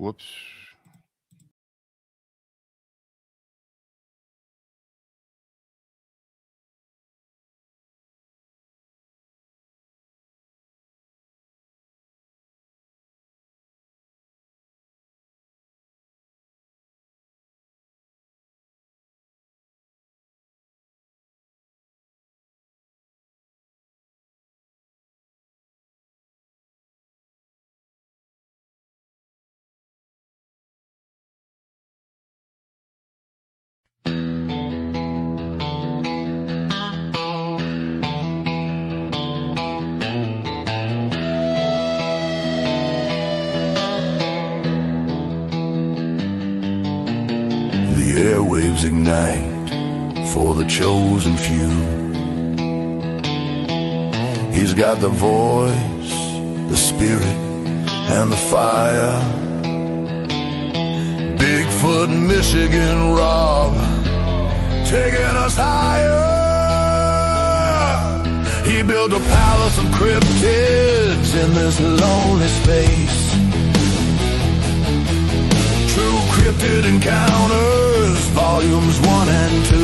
Whoops. Airwaves ignite for the chosen few. He's got the voice, the spirit, and the fire. Bigfoot, Michigan Rob, taking us higher. He built a palace of cryptids in this lonely space. True Cryptid Encounters, volumes 1 and 2.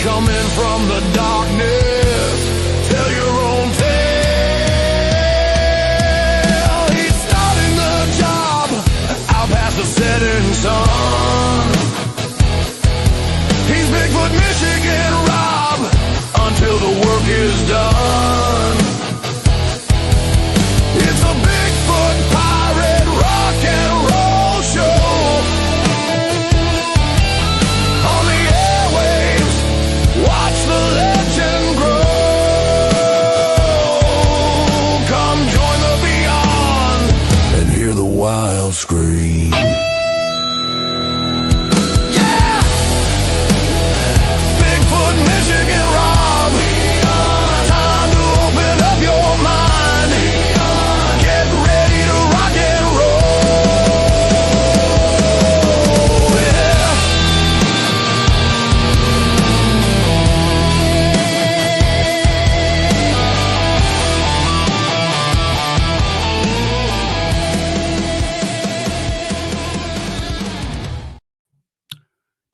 Coming from the darkness, tell your own tale. He's starting the job out past the setting sun. He's Bigfoot, Michigan Rob, until the work is done. It's a Bigfoot pirate rock and roll show. On the airwaves, watch the legend grow. Come join the beyond and hear the wild scream. Yeah! Bigfoot, Michigan Rob, time to open up your mind. Get ready to rock and roll. Yeah.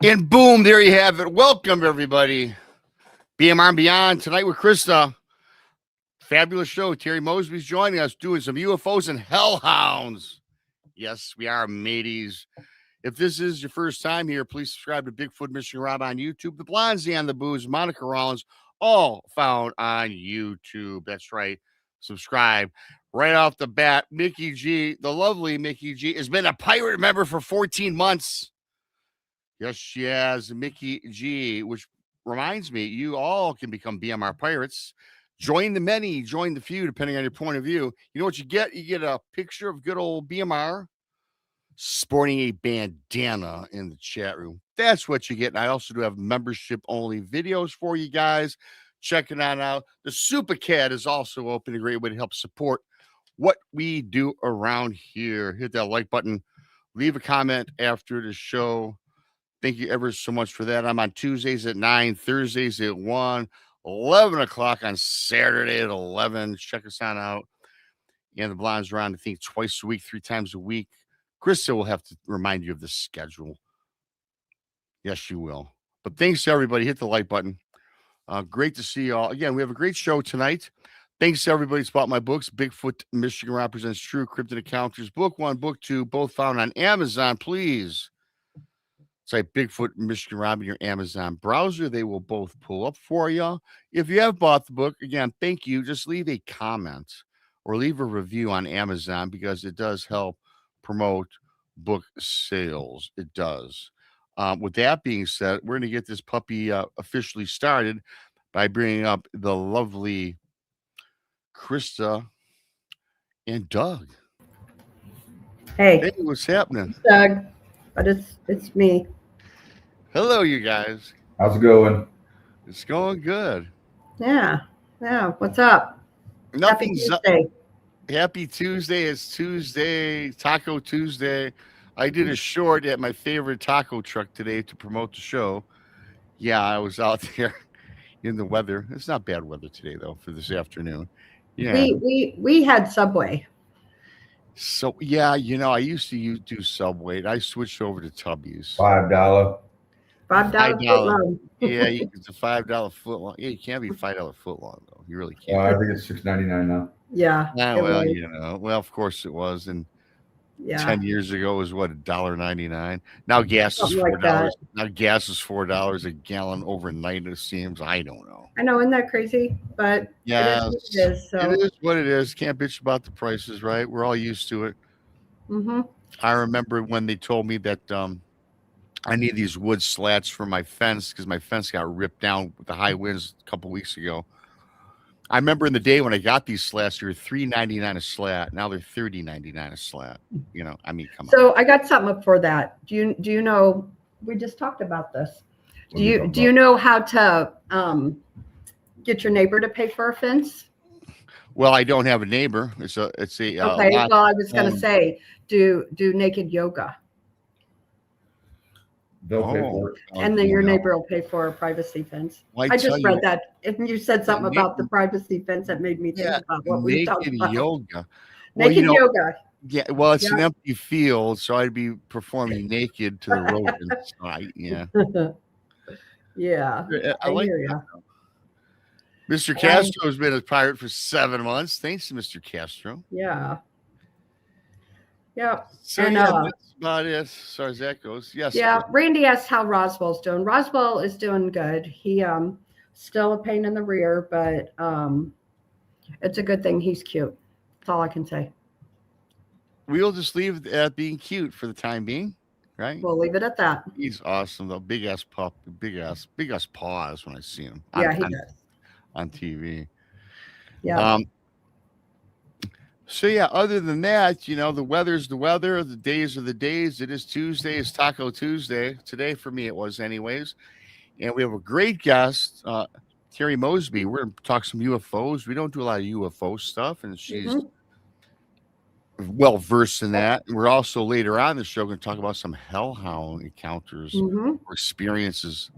And boom, there you have it. Welcome, everybody. BMR and Beyond tonight with Krista. Fabulous show. Teri Mosby's joining us, doing some UFOs and hellhounds. Yes, we are mateys. If this is your first time here, please subscribe to Bigfoot Michigan Rob on YouTube. The Blondes and the Booze, Monica Rollins, all found on YouTube. That's right. Subscribe. Right off the bat, Mickey G, the lovely Mickey G, has been a pirate member for 14 months. Yes, she has. Mickey G, which reminds me, you all can become BMR pirates. Join the many, join the few, depending on your point of view. You know what you get? You get a picture of good old BMR sporting a bandana in the chat room. That's what you get. And I also do have membership-only videos for you guys. Checking that out. The Super Cat is also open, a great way to help support what we do around here. Hit that like button. Leave a comment after the show. Thank you ever so much for that. I'm on Tuesdays at 9, Thursdays at 1, 11 o'clock on Saturday at 11. Check us on out. And the Blondes are on, I think, twice a week, 3 times a week. Krista will have to remind you of the schedule. Yes, she will. But thanks to everybody. Hit the like button. Great to see you all. Again, we have a great show tonight. Thanks to everybody who's bought my books. Bigfoot Michigan Rob presents True Cryptid Encounters. Book 1, Book 2, both found on Amazon. Please type Bigfoot Michigan Rob in your Amazon browser. They will both pull up for you. If you have bought the book, again, thank you. Just leave a comment or leave a review on Amazon because it does help promote book sales. It does. With that being said, we're going to get this puppy officially started by bringing up the lovely Krista and Doug. Hey, what's happening? Doug, but it's me. Hello, you guys. How's it going? It's going good. Yeah. What's up? Nothing's Happy Tuesday. Happy Tuesday. It's Tuesday, Taco Tuesday. I did a short at my favorite taco truck today to promote the show. Yeah, I was out there in the weather. It's not bad weather today, though, for this afternoon. Yeah. We had Subway. So yeah, I used to do Subway. I switched over to Tubby's. $5. $5 foot $5. long. Yeah, it's a $5 foot long. Yeah, you can't be $5 foot long though. You really I can't. think it's $6.99 now. Yeah. Ah, it well, was. well, of course it was. And Yeah. 10 years ago was what, $1.99. Now gas is Something like $4. that. Now gas is $4 a gallon overnight. It seems. I don't know. I know, isn't that crazy? But Yeah, it is what it is. it So. is what it is. Can't bitch about the prices, right? We're all used to it. Mm-hmm. I remember when they told me that I need these wood slats for my fence because my fence got ripped down with the high winds a couple weeks ago. I remember in the day when I got these slats, they were $3.99 a slat. Now they're $30.99 a slat. I mean, come on. So I got something up for that. Do you know? We just talked about this. Do you know how to get your neighbor to pay for a fence? Well, I don't have a neighbor. It's a Okay. lot Well, I was going to owned. say, do naked yoga, They'll pay for it. and then your neighbor will pay for a privacy fence. Well, I just tell you, read that, and you said something about the naked- privacy fence that made me think yeah, about what we talked naked about. yoga. Well, Naked yoga. yeah. Well, it's an Yeah. empty field, so I'd be performing naked to the rodents. Yeah, Yeah. I I like hear that. ya. Mr. Castro's been a pirate for 7 months. Thanks, Mr. Castro. Yeah. Yeah. So And, yeah, that's about it as far as that goes. Yes. Yeah, Randy asked how Roswell's doing. Roswell is doing good. He still a pain in the rear, but it's a good thing he's cute. That's all I can say. We'll just leave it at being cute for the time being, right? We'll leave it at that. He's awesome though. Big ass pup, big ass paws when I see him. Yeah, he does. On TV. Yeah. So yeah, other than that, the weather's the weather, the days are the days. It is Tuesday, it's Taco Tuesday. Today for me it was anyways. And we have a great guest, Teri Mosby. We're gonna talk some UFOs. We don't do a lot of UFO stuff, and she's well versed in that. And we're also later on in the show going to talk about some hellhound encounters or experiences.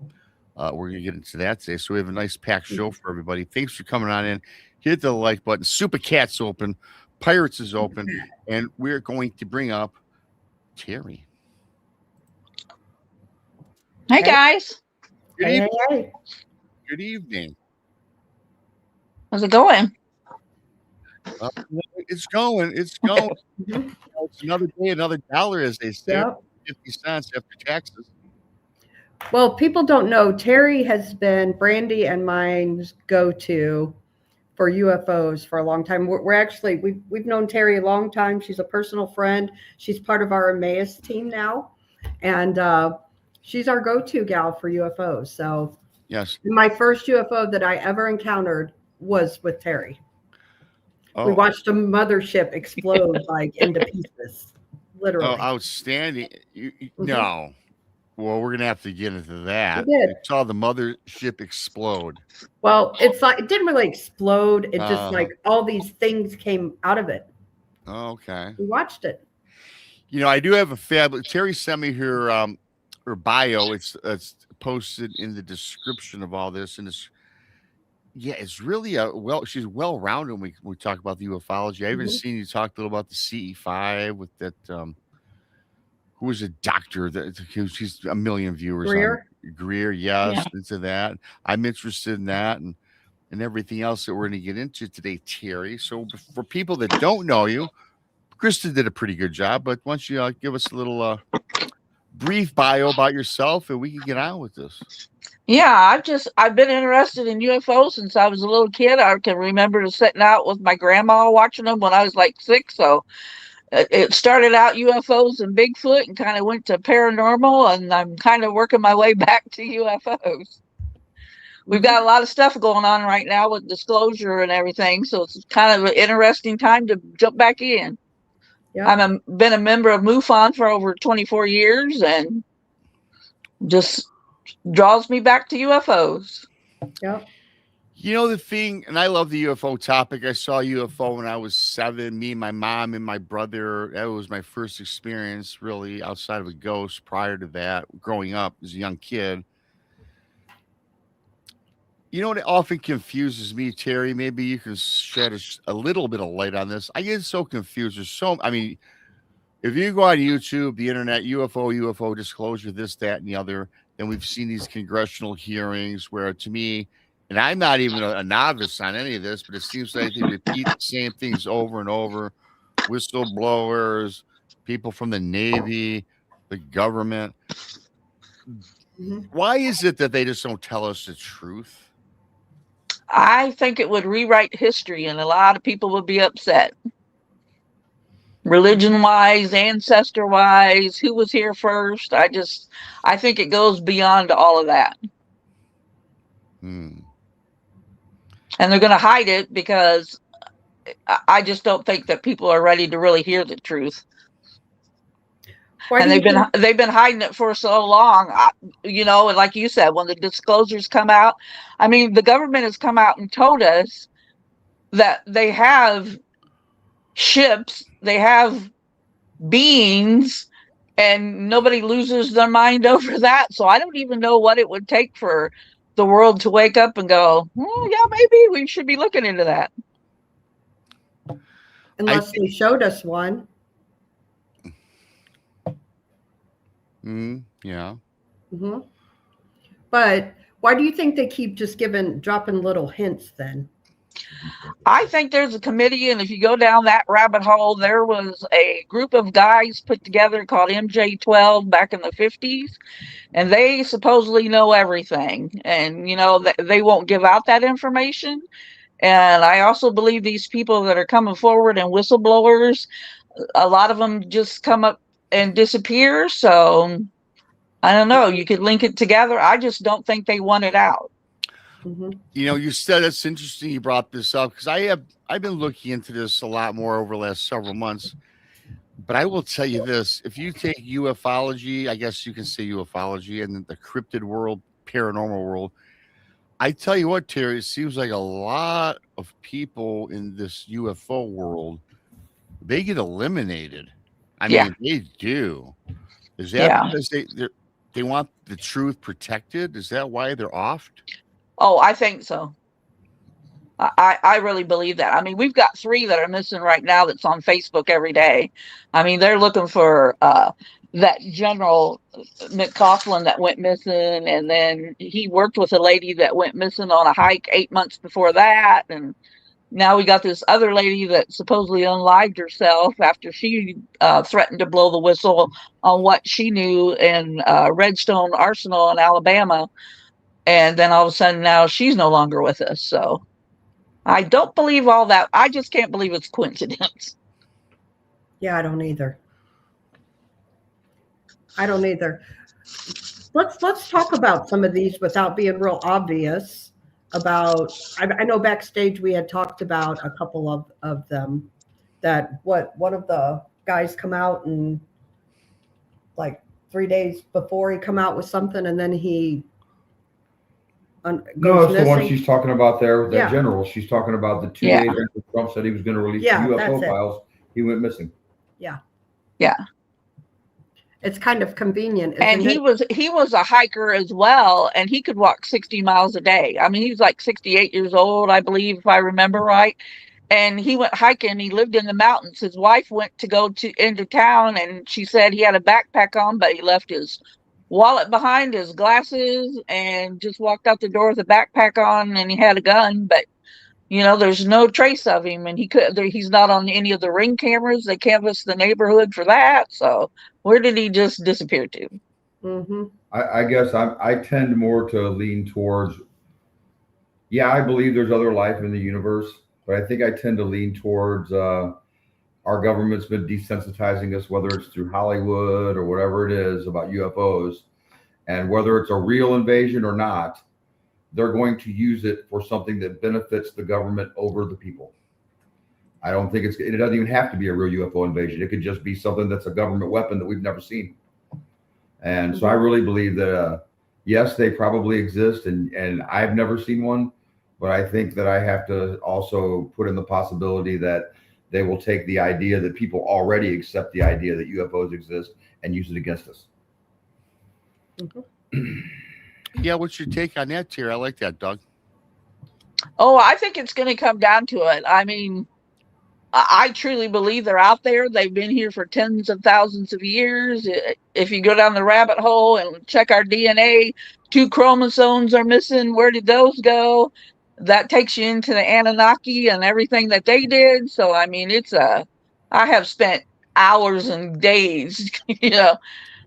We're going to get into that today. So we have a nice packed show for everybody. Thanks for coming on in. Hit the like button. Super Cat's open. Pirates is open. And we're going to bring up Teri. Hey, guys. Good Hey, evening. hey. Good evening. How's it going? It's going. It's going. It's another day, another dollar, as they say. Yep. 50 cents after taxes. Well, people don't know Teri has been Brandy and mine's go-to for UFOs for a long time. We're actually we've known Teri a long time. She's a personal friend. She's part of our Emmaus team now, and she's our go-to gal for UFOs. So Yes. my first UFO that I ever encountered was with Teri. Oh, We watched a mothership explode like into pieces, literally. outstanding. No. Well, we're gonna have to get into that. We did. We saw the mothership explode. Well, it's like it didn't really explode. It just Uh-huh. like all these things came out of it. Okay. We watched it. I do have a fabulous. Teri sent me her bio. It's posted in the description of all this, and it's really she's well rounded when we talk about the ufology. I even seen you talk a little about the CE5 with that who was a doctor that she's a million viewers Greer? on Greer, yes, into that. I'm interested in that and everything else that we're going to get into today, Teri. So for people that don't know you, Krista did a pretty good job, but why don't you give us a little brief bio about yourself and we can get on with this. Yeah, I've been interested in UFOs since I was a little kid. I can remember sitting out with my grandma watching them when I was like 6. So it started out UFOs and Bigfoot and kind of went to paranormal, and I'm kind of working my way back to UFOs. We've got a lot of stuff going on right now with disclosure and everything, so it's kind of an interesting time to jump back in. Yeah. I've been a member of MUFON for over 24 years, and just draws me back to UFOs. Yep. The thing, and I love the UFO topic. I saw a UFO when I was 7. Me, my mom, and my brother. That was my first experience, really, outside of a ghost. Prior to that, growing up as a young kid, You know what often confuses me, Terry? Maybe you can shed a little bit of light on this. I get so confused. I mean, if you go on YouTube, the internet, UFO disclosure, this, that, and the other, then we've seen these congressional hearings where, to me, and I'm not even a novice on any of this, but it seems like they repeat the same things over and over. Whistleblowers, people from the Navy, the government. Mhm. Why is it that they just don't tell us the truth? I think it would rewrite history, and a lot of people would be upset. Religion wise, ancestor wise, who was here first? I think it goes beyond all of that. Hmm. And they're going to hide it because I just don't think that people are ready to really hear the truth. Why And do you think- they've been hiding it for so long, and like you said, when the disclosures come out, I mean, the government has come out and told us that they have ships, they have beings, and nobody loses their mind over that. So I don't even know what it would take for the world to wake up and go, yeah, maybe we should be looking into that. unless they showed us one? Yeah. Hmm. But why do you think they keep just dropping little hints then? I think there's a committee, and if you go down that rabbit hole, there was a group of guys put together called MJ12 back in the 50s, and they supposedly know everything, and they won't give out that information. And I also believe these people that are coming forward and whistleblowers, a lot of them just come up and disappear. So I don't know. You could link it together. I just don't think they want it out. Mm-hmm. You said it's interesting you brought this up because I've been looking into this a lot more over the last several months. But I will tell you this: if you take ufology, I guess you can say ufology, and the cryptid world, paranormal world, I tell you what, Terry, it seems like a lot of people in this UFO world, they get eliminated. I mean, they do. Is that because they want the truth protected? Is that why they're offed? Oh, I think so. I really believe that. I mean, we've got 3 that are missing right now that's on Facebook every day. I mean, they're looking for that General McCaughlin that went missing, and then he worked with a lady that went missing on a hike 8 months before that, and now we got this other lady that supposedly unlived herself after she threatened to blow the whistle on what she knew in Redstone Arsenal in Alabama, and then all of a sudden now she's no longer with us. So I don't believe all that. I just can't believe it's coincidence. Yeah, I don't either. Let's talk about some of these without being real obvious. I know backstage we had talked about a couple of them. That one of the guys come out and like 3 days before he come out with something, and then he No, it's the one she's talking about there, that Yeah. general. She's talking about the 2 days after Trump said he was going to release the UFO files. He went missing. Yeah. It's kind of convenient. And he was a hiker as well, and he could walk 60 miles a day. I mean, he was like 68 years old, I believe, if I remember right. And he went hiking. He lived in the mountains. His wife went to go into town, and she said he had a backpack on, but he left his wallet behind, his glasses, and just walked out the door with a backpack on, and he had a gun, but there's no trace of him, and he's not on any of the ring cameras. They canvassed the neighborhood for that. So where did he just disappear to? Mm-hmm. I guess I tend more to lean towards, I believe there's other life in the universe, but I think I tend to lean towards our government's been desensitizing us, whether it's through Hollywood or whatever it is, about UFOs, and whether it's a real invasion or not, they're going to use it for something that benefits the government over the people. I don't think it doesn't even have to be a real UFO invasion. It could just be something that's a government weapon that we've never seen. And so I really believe that, yes, they probably exist, and I've never seen one, but I think that I have to also put in the possibility that they will take the idea that people already accept the idea that UFOs exist and use it against us. Mm-hmm. Yeah, what's your take on that, Terry? I like that, Doug. Oh, I think it's going to come down to it. I mean, I truly believe they're out there. They've been here for tens of thousands of years. If you go down the rabbit hole and check our DNA, 2 chromosomes are missing. Where did those go? That takes you into the Anunnaki and everything that they did. So, I mean, I have spent hours and days, you know,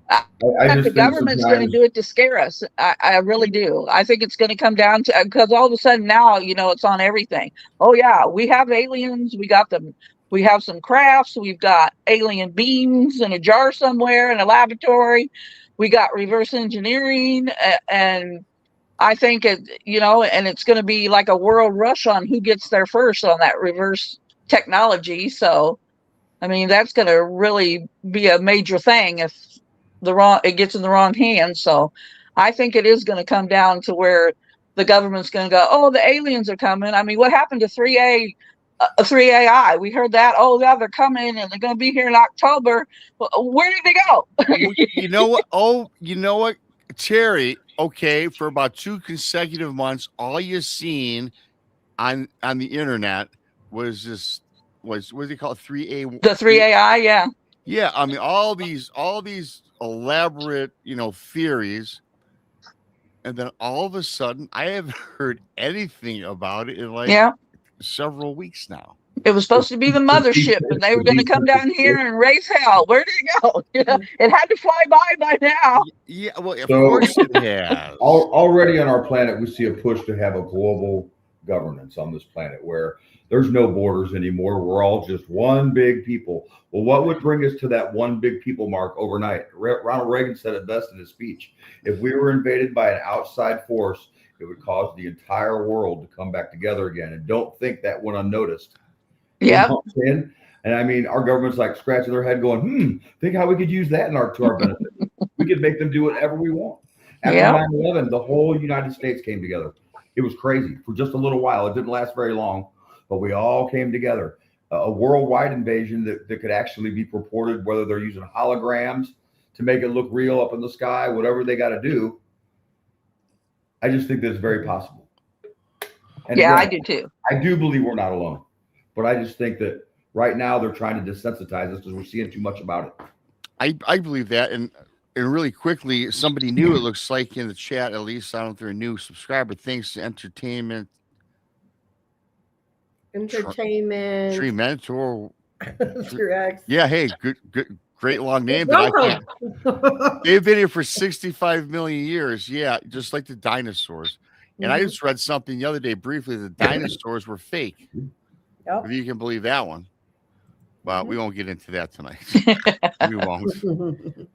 I the just think government's going to sometimes do it to scare us. I really do. I think it's going to come down to, because all of a sudden now, you know, it's on everything. Oh yeah, we have aliens. We got them. We have some crafts. We've got alien beams in a jar somewhere in a laboratory. We got reverse engineering, and I think it, you know, and it's going to be like a world rush on who gets there first on that reverse technology. So, I mean, that's going to really be a major thing if it gets in the wrong hands. So I think it is going to come down to where the government's going to go, oh, the aliens are coming. I mean, what happened to 3AI? We heard that. Oh, yeah, they're coming and they're going to be here in October. Where did they go? You know what? Oh, you know what, Terry? Okay, for about 2 consecutive months, all you seen on the internet was this what do they call it? 3A? The 3AI, yeah. Yeah, I mean all these elaborate, you know, theories, and then all of a sudden I haven't heard anything about it in like Yeah. several weeks now. It was supposed to be the mothership, and they were going to come down here and raise hell. Where did it go? You know, it had to fly by now. Yeah, well, of So- course it has. already on our planet, we see a push to have a global governance on this planet where there's no borders anymore. We're all just one big people. Well, what would bring us to that one big people mark overnight? Ronald Reagan said it best in his speech. If we were invaded by an outside force, it would cause the entire world to come back together again. And don't think that went unnoticed. Yeah. You know what I'm saying? And I mean, our government's like scratching their head going, think how we could use that to our benefit. We could make them do whatever we want. After Yeah. 9/11, the whole United States came together. It was crazy for just a little while. It didn't last very long, but we all came together. A worldwide invasion that could actually be purported, whether they're using holograms to make it look real up in the sky, whatever they got to do. I just think that's very possible. And Yeah, I again, do too. I do believe we're not alone, but I just think that right now they're trying to desensitize us because we're seeing too much about it. I believe that, and really quickly, somebody new, it looks like in the chat, at least I don't know if they're a new subscriber, thanks to entertainment Tree Mentor. Correct. Yeah, hey, good, great long name, but I can't. They've been here for 65 million years. Yeah, just like the dinosaurs. And I just read something the other day briefly. The dinosaurs were fake. Yep. If you can believe that one. Well, we won't get into that tonight. We won't.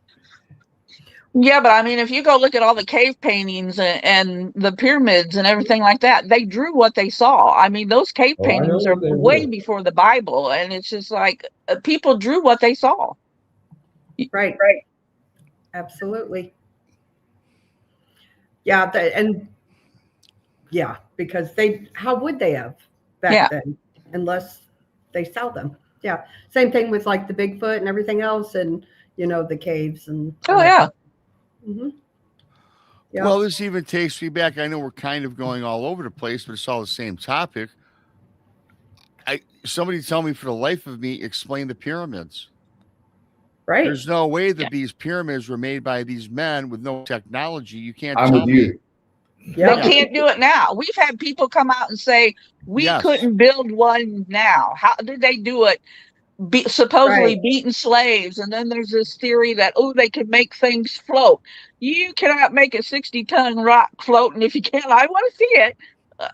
Yeah, but I mean, if you go look at all the cave paintings and the pyramids and everything like that, they drew what they saw. I mean, those cave Oh, I know paintings are what they way were. before the Bible, and it's just like people drew what they saw. Right. Absolutely. Yeah, because how would they have back then unless they sell them? Yeah. Same thing with like the Bigfoot and everything else, and you know, the caves and Oh yeah. Yeah. Well, this even takes me back. I know we're kind of going all over the place, but it's all the same topic. Somebody tell me for the life of me, explain the pyramids. Right. There's no way that these pyramids were made by these men with no technology. You can't I'm tell with me. you. Yeah. They can't do it now. We've had people come out and say we Yes. couldn't build one now. How did they do it? Supposedly Right. beating slaves, and then there's this theory that they could make things float. You cannot make a 60-ton rock float, and if you can, I want to see it.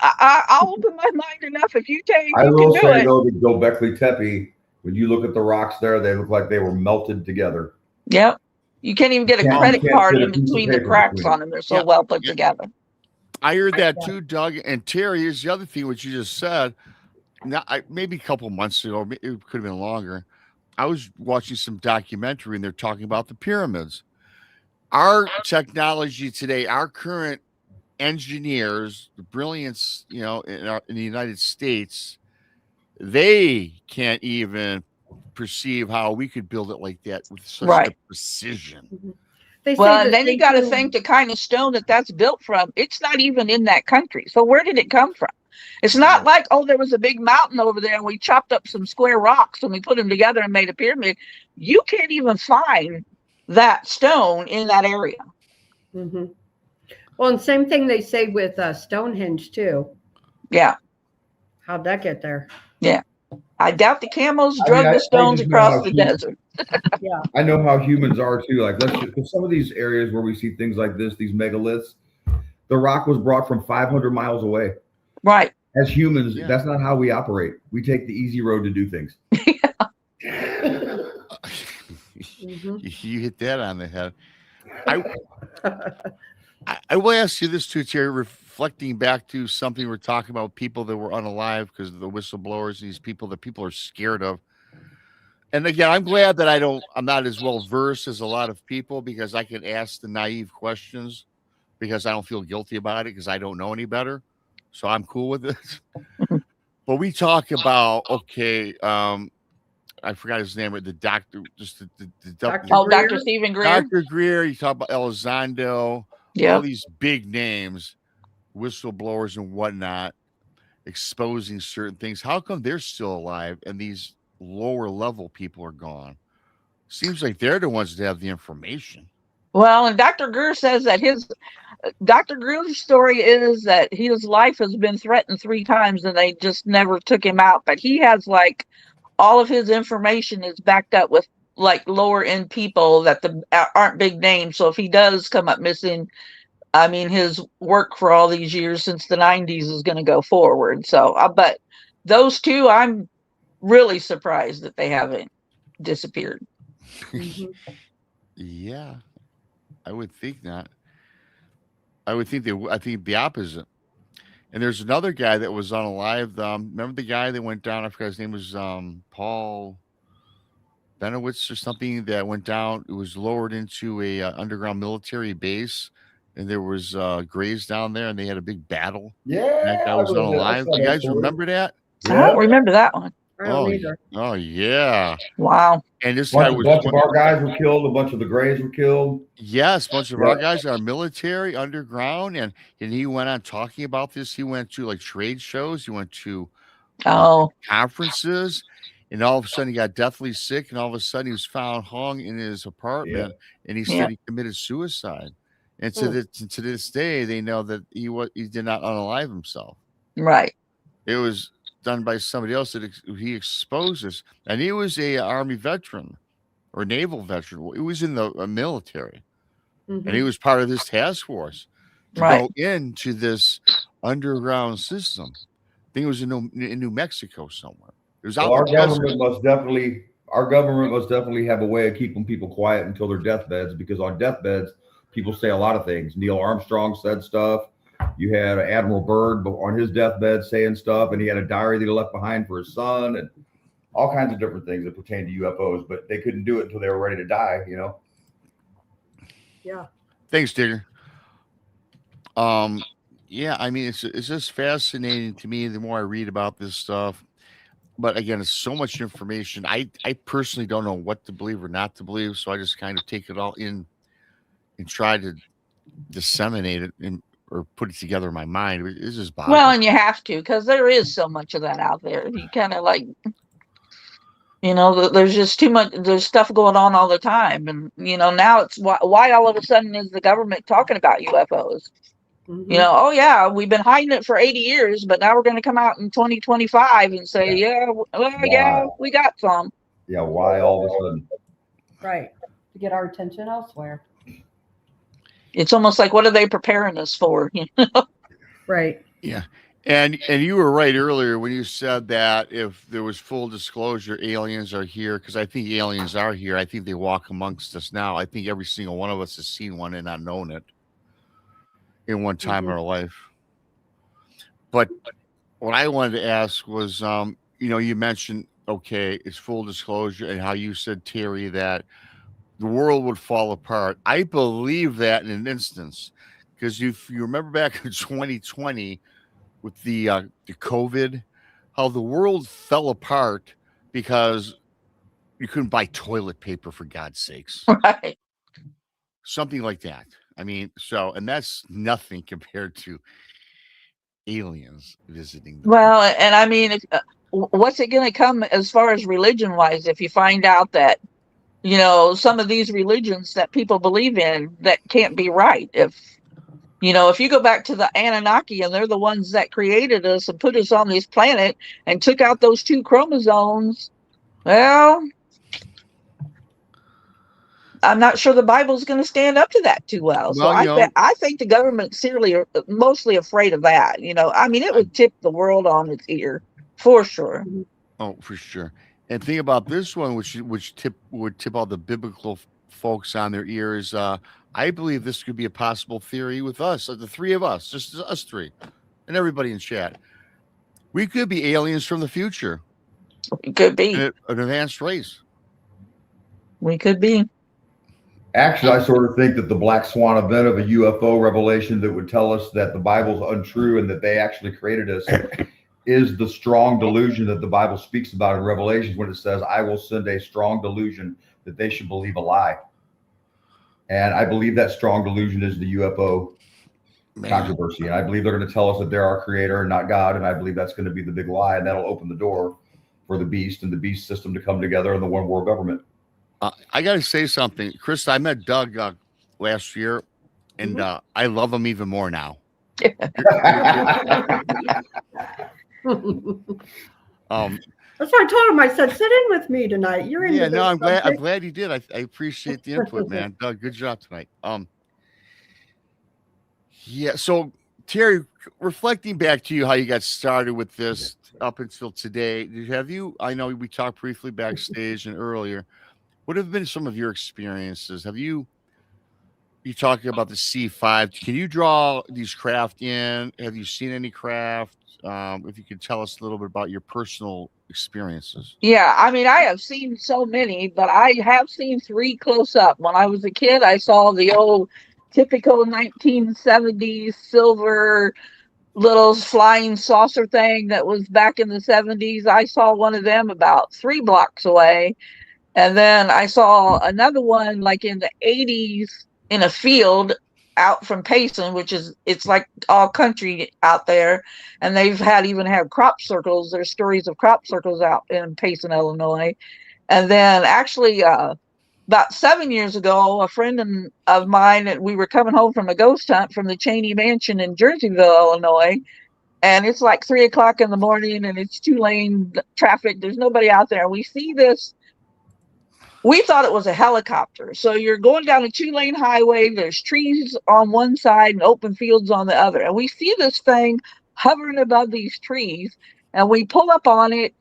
I'll open my mind enough if you take. I You will can do say it. though, that Göbekli Tepe, when you look at the rocks there, they look like they were melted together. Yep. You can't even get a You credit can't card fit a in piece of between the paper cracks between on them. They're so Yeah. well put Yeah. together. I heard that too, Doug. And Terry, here's the other thing, what you just said. Now, maybe a couple months ago, it could have been longer. I was watching some documentary, and they're talking about the pyramids. Our technology today, our current engineers, the brilliance, you know, in the United States, they can't even perceive how we could build it like that with such Right. a precision. They say Well, that and then they you got to do- think the kind of stone that's built from, it's not even in that country. So where did it come from? It's not like, oh, there was a big mountain over there and we chopped up some square rocks and we put them together and made a pyramid. You can't even find that stone in that area. Mm-hmm. Well, and same thing they say with Stonehenge too. Yeah. How'd that get there? Yeah. I doubt the camels I drug mean, the I stones just know across how the huge- desert. Yeah. I know how humans are too. Like, let's just, some of these areas where we see things like this, these megaliths, the rock was brought from 500 miles away. Right. As humans, Yeah. that's not how we operate. We take the easy road to do things. Mm-hmm. You hit that on the head. I will ask you this too, Terry, reflecting back to something we're talking about, people that were unalive because of the whistleblowers, these people that people are scared of. And again, I'm glad that I'm not as well versed as a lot of people because I can ask the naive questions because I don't feel guilty about it because I don't know any better. So I'm cool with this. But we talk about, okay, I forgot his name, the doctor, just the Dr. Oh, Greer? Dr. Steven Greer. Dr. Greer, you talk about Elizondo, all Yeah. these big names, whistleblowers and whatnot, exposing certain things. How come they're still alive and these lower level people are gone? Seems like they're the ones that have the information. Well, and Dr. Greer says that Dr. Greer's story is that his life has been threatened 3 times and they just never took him out. But he has like all of his information is backed up with like lower end people that aren't big names. So if he does come up missing, I mean, his work for all these years since the 90s is going to go forward. So, but those two, I'm really surprised that they haven't disappeared. Mm-hmm. Yeah, I would think not. I would think I think the opposite. And there's another guy that was unalive. Remember the guy that went down? I forgot his name was Paul Benowitz or something that went down. It was lowered into a underground military base, and there was grays down there, and they had a big battle. Yeah, That guy was unalive. You guys remember that? I don't remember that one. I don't either. Oh yeah. Wow. And this guy A was bunch of our guys were killed. A bunch of the Greys were killed. yes, a bunch of our guys are military underground, and he went on talking about this. He went to like trade shows. He went to conferences, and all of a sudden he got deathly sick, and all of a sudden he was found hung in his apartment, and he said he committed suicide. And to this day, they know that he did not unalive himself. Right. It was done by somebody else that he exposes, and he was a Army veteran or naval veteran. He was in the military, Mm-hmm. and he was part of this task force to go into this underground system. I think it was in New Mexico somewhere. It was out. Well, our government must definitely have a way of keeping people quiet until their deathbeds, because on deathbeds, people say a lot of things. Neil Armstrong said stuff. You had Admiral Byrd on his deathbed saying stuff, and he had a diary that he left behind for his son, and all kinds of different things that pertain to UFOs, but they couldn't do it until they were ready to die, you know? Yeah. Thanks, Digger. Yeah, I mean, it's just fascinating to me the more I read about this stuff. But again, it's so much information. I personally don't know what to believe or not to believe, so I just kind of take it all in and try to disseminate it or put it together in my mind. It's just boggling. Well, and you have to, because there is so much of that out there. You kind of like, there's just too much. There's stuff going on all the time, and now it's why all of a sudden is the government talking about UFOs? Mm-hmm. Oh yeah, we've been hiding it for 80 years, but now we're going to come out in 2025 and say, yeah, we got some. Yeah, why all of a sudden? Right. To get our attention elsewhere. It's almost like, what are they preparing us for? Right. Yeah. And you were right earlier when you said that if there was full disclosure, aliens are here, because I think aliens are here. I think they walk amongst us now. I think every single one of us has seen one and not known it in one time in our life. But what I wanted to ask was, you mentioned, okay, it's full disclosure, and how you said, Terry, that the world would fall apart. I believe that in an instance, because if you remember back in 2020 with the COVID, how the world fell apart because you couldn't buy toilet paper, for God's sakes. Right. Something like that. I mean, and that's nothing compared to aliens visiting the Well, and I mean, what's it going to come as far as religion wise if you find out that, you know, some of these religions that people believe in that can't be right? If, you know, if you go back to the Anunnaki and they're the ones that created us and put us on this planet and took out those 2 chromosomes, well, I'm not sure the Bible's going to stand up to that too well. So Well, you know, I think the government's mostly afraid of that. You know, I mean, it would tip the world on its ear for sure. oh, for sure. And think about this one, which would tip all the biblical folks on their ears. I believe this could be a possible theory with us, the 3 of us, just us 3, and everybody in chat. We could be aliens from the future, It could be. an advanced race. We could be. Actually, I sort of think that the black swan event of a UFO revelation that would tell us that the Bible's untrue and that they actually created us is the strong delusion that the Bible speaks about in Revelations when it says, I will send a strong delusion that they should believe a lie. And I believe that strong delusion is the UFO controversy. And I believe they're going to tell us that they're our creator and not God. And I believe that's going to be the big lie. And that'll open the door for the beast and the beast system to come together in the one world government. I got to say something, Chris. I met Doug last year, and I love him even more now. That's what I told him. I said, sit in with me tonight. You're in. Yeah, no, I'm glad you did. I appreciate the input, man. Doug, good job tonight. Yeah. So Teri, reflecting back to you, how you got started with this up until today, I know we talked briefly backstage and earlier. What have been some of your experiences? You talking about the C5? Can you draw these craft in? Have you seen any craft? If you could tell us a little bit about your personal experiences. Yeah, I mean, I have seen so many, but I have seen 3 close up. When I was a kid, I saw the old typical 1970s silver little flying saucer thing that was back in the 70s. I saw one of them about 3 blocks away. And then I saw another one like in the 80s in a field out from Payson, it's like all country out there. And they've even had crop circles. There's stories of crop circles out in Payson, Illinois. And then actually about 7 years ago, a friend of mine, we were coming home from a ghost hunt from the Cheney Mansion in Jerseyville, Illinois. And it's like 3 o'clock in the morning and it's 2-lane traffic. There's nobody out there. We see this. We thought it was a helicopter. So you're going down a 2-lane highway. There's trees on one side and open fields on the other. And we see this thing hovering above these trees. And we pull up on it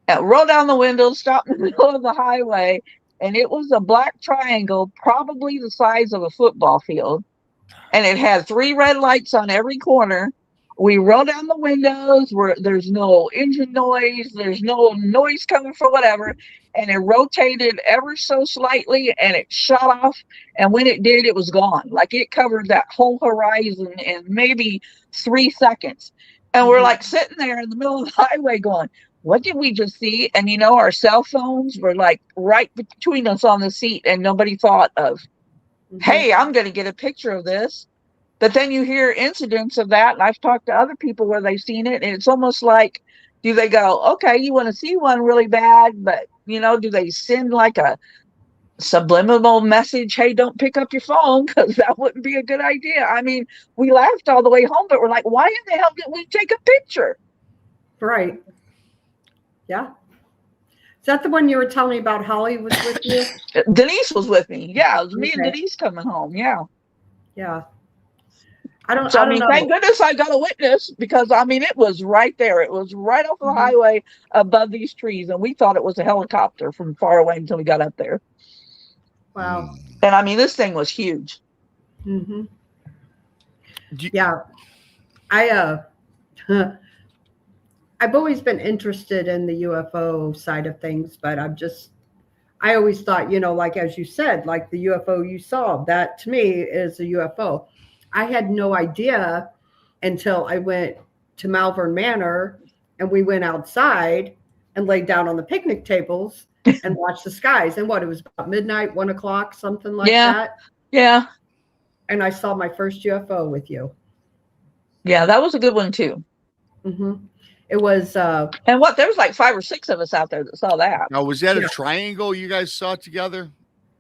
and roll down the window, stop in the middle of the highway. And it was a black triangle, probably the size of a football field. And it had 3 red lights on every corner. We roll down the windows where there's no engine noise. There's no noise coming from whatever. And it rotated ever so slightly and it shot off. And when it did, it was gone. Like it covered that whole horizon in maybe 3 seconds. And we're like sitting there in the middle of the highway going, what did we just see? And, you know, our cell phones were like right between us on the seat and nobody thought of, hey, I'm going to get a picture of this. But then you hear incidents of that. And I've talked to other people where they've seen it. And it's almost like, do they go, okay, you want to see one really bad, but, you know, do they send like a subliminal message? Hey, don't pick up your phone because that wouldn't be a good idea. I mean, we laughed all the way home, but we're like, why in the hell didn't we take a picture? Right. Yeah. Is that the one you were telling me about? Holly was with you? Denise was with me. Yeah, it was me and Denise coming home. Yeah. Yeah. I don't know. Thank goodness I got a witness because, I mean, it was right there. It was right off the highway above these trees. And we thought it was a helicopter from far away until we got up there. Wow. And I mean, this thing was huge. Mm-hmm. Yeah. I've always been interested in the UFO side of things, but I always thought, you know, like, as you said, like the UFO you saw, that to me is a UFO. I had no idea until I went to Malvern Manor and we went outside and laid down on the picnic tables and watched the skies. And it was about midnight, 1 o'clock, something like that. Yeah. And I saw my first UFO with you. Yeah, that was a good one too. It was And what? There was like 5 or 6 of us out there that saw that. Now, was that Yeah. a triangle you guys saw together?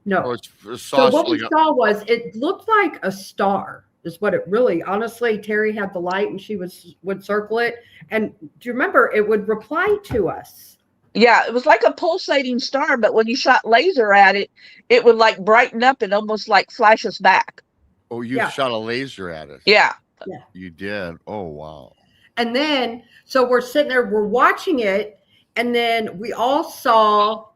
no. Or it's a So saucer? what we Like saw was it looked like a star. Is what it really. Honestly, Teri had the light and she would circle it. And do you remember it would reply to us? Yeah, it was like a pulsating star, but when you shot laser at it, it would like brighten up and almost like flash us back. oh, you Yeah. shot a laser at it. Yeah. You did. Oh, wow. And then, so we're sitting there, we're watching it, and then we all saw,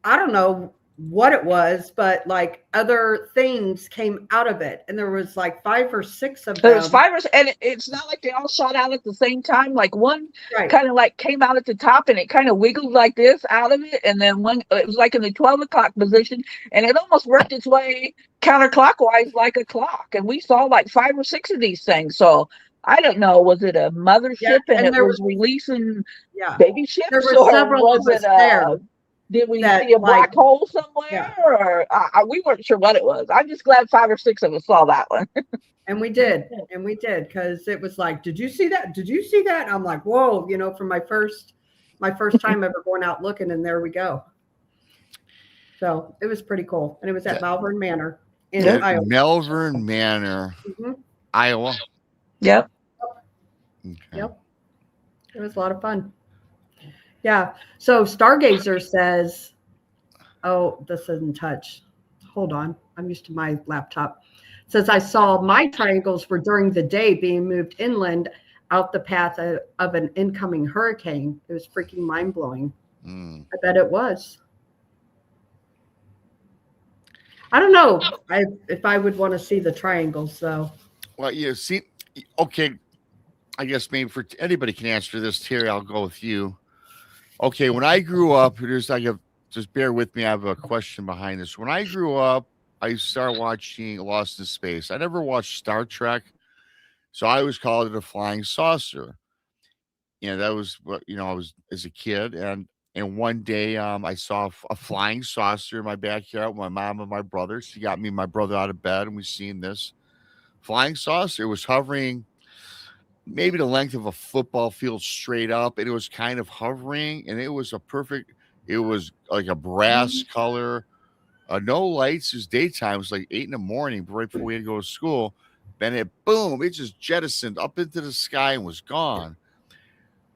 I don't know what it was, but like other things came out of it. And there was like 5 or 6 of There was them. 5 or 6, and it's not like they all shot out at the same time. Like one Right. kind of like came out at the top and it kind of wiggled like this out of it. And then one, it was like in the 12 o'clock position and it almost worked its way counterclockwise like a clock. And we saw like 5 or 6 of these things. So I don't know, was it a mothership Yeah, and and it was releasing Yeah. baby ships? There were Or several was of us it there did we that, see a black like- hole somewhere? Yeah. Or we weren't sure what it was. I'm just glad 5 or 6 of us saw that one. And we did. And we did. Because it was like, did you see that? Did you see that? And I'm like, whoa, from my first time ever going out looking, and there we go. So it was pretty cool. And it was at Malvern Manor in At Iowa. Malvern Manor, Mhm. Iowa. Yep. Okay. Yep. It was a lot of fun. Yeah. So Stargazer says, oh, this isn't touch. Hold on. I'm used to my laptop. It says, I saw my triangles were during the day being moved inland out the path of an incoming hurricane. It was freaking mind blowing. Mm. I bet it was. I don't know if I would want to see the triangles though. Well, you see, okay. I guess maybe for anybody can answer this. Terry, I'll go with you. Okay, when I grew up, just bear with me. I have a question behind this. When I grew up, I started watching Lost in Space. I never watched Star Trek, so I always called it a flying saucer. That was what I was as a kid, and one day I saw a flying saucer in my backyard with my mom and my brother. She got me and my brother out of bed, and we seen this flying saucer. It was hovering maybe the length of a football field straight up, and it was kind of hovering, and it was it was like a brass color, no lights. It was daytime. It was like 8 a.m, right before we had to go to school. Then it just jettisoned up into the sky and was gone.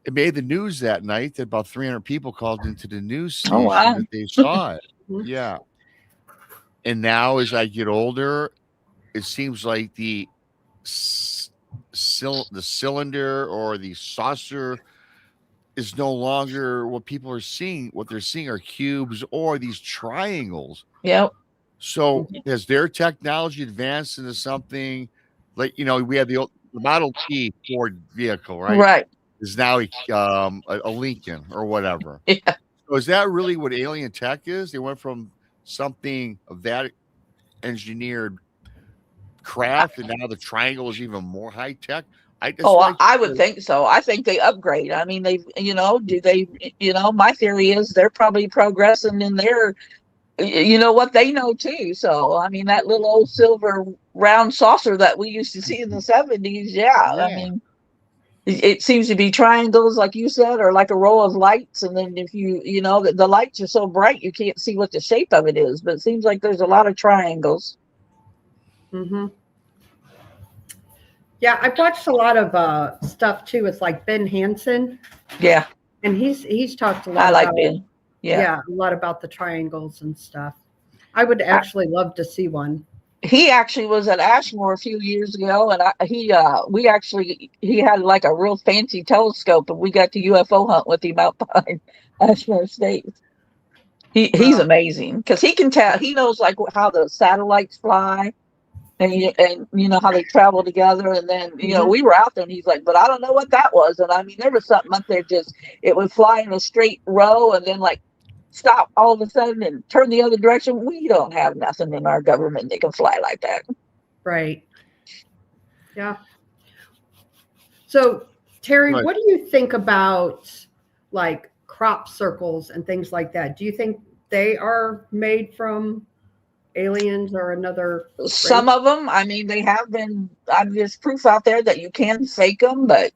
It made the news that night that about 300 people called into the news station that they saw it. Yeah. And now as I get older, it seems like the cylinder or the saucer is no longer what people are seeing. What they're seeing are cubes or these triangles. Yep. So has their technology advanced into something like, we had the Model T Ford vehicle, right? Right. Is now a Lincoln or whatever. Yeah. So is that really what alien tech is? They went from something of that engineered craft, and now the triangle is even more high tech. I would think so. I think they upgrade. I mean, my theory is they're probably progressing in their, what they know too. So, I mean, that little old silver round saucer that we used to see in the 70s. Yeah. I mean, it seems to be triangles, like you said, or like a row of lights. And then if the lights are so bright, you can't see what the shape of it is, but it seems like there's a lot of triangles. Mm-hmm. Yeah, I've watched a lot of stuff too. It's like Ben Hansen. Yeah. And he's talked a lot. I like about, Ben. Yeah. A lot about the triangles and stuff. I would actually love to see one. He actually was at Ashmore a few years ago, and he had like a real fancy telescope, and we got to UFO hunt with him out behind Ashmore State. He's amazing because he can tell. He knows like how the satellites fly, and how they travel together. And then we were out there, and he's like, "But I don't know what that was." And I mean, there was something up there. It would fly in a straight row, and then like stop all of a sudden and turn the other direction. We don't have nothing in our government that can fly like that. Right. Yeah. So Teri, what do you think about like crop circles and things like that? Do you think they are made from aliens or another race? Some of them, I mean, they have been. There's proof out there that you can fake them, but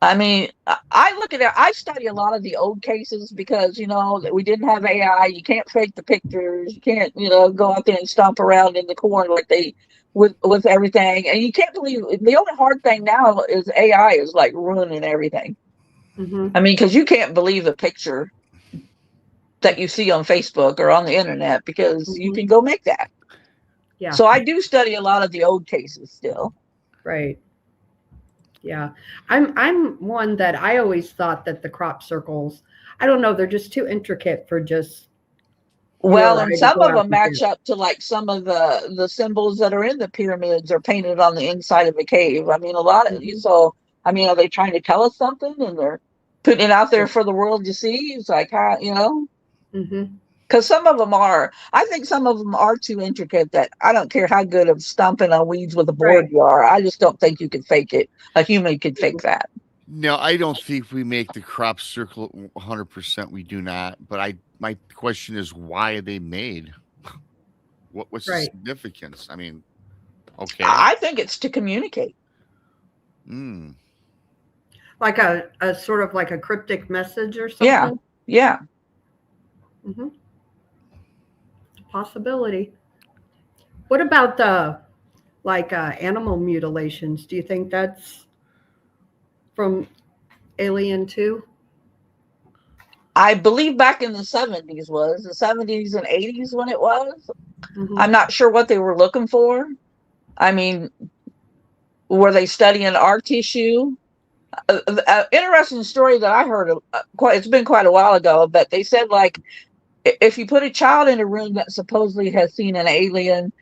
I mean, I look at it. I study a lot of the old cases because that we didn't have AI. You can't fake the pictures. You can't go out there and stomp around in the corn like they with everything. And you can't believe the only hard thing now is AI is like ruining everything. Mm-hmm. I mean, because you can't believe a picture that you see on Facebook or on the internet because you can go make that. Yeah. So I do study a lot of the old cases still. Right. Yeah. I'm one that I always thought that the crop circles, I don't know, they're just too intricate for just Well, I and to some go of out them and match do. up to like some of the symbols that are in the pyramids are painted on the inside of a cave. I mean, a lot of Mhm. so. I mean, are they trying to tell us something and they're putting it out there for the world to see? It's like how Mm-hmm. because some of them are. I think some of them are too intricate that I don't care how good of stomping on weeds with a board Right. you are. I just don't think you can fake it. A human could fake that. No, I don't think we make the crop circle 100%. We do not. But my question is, why are they made? What's the Right. significance? I mean, okay. I think it's to communicate. Mm. Like a sort of like a cryptic message or Yeah, something. yeah. Mm-hmm. Possibility. What about the animal mutilations? Do you think that's from Alien too? I believe back in the 70s was the 70s and 80s when it was. Mm-hmm. I'm not sure what they were looking for. I mean, were they studying our tissue? Interesting story that I heard it's been quite a while ago, but they said like if you put a child in a room that supposedly has seen an alien,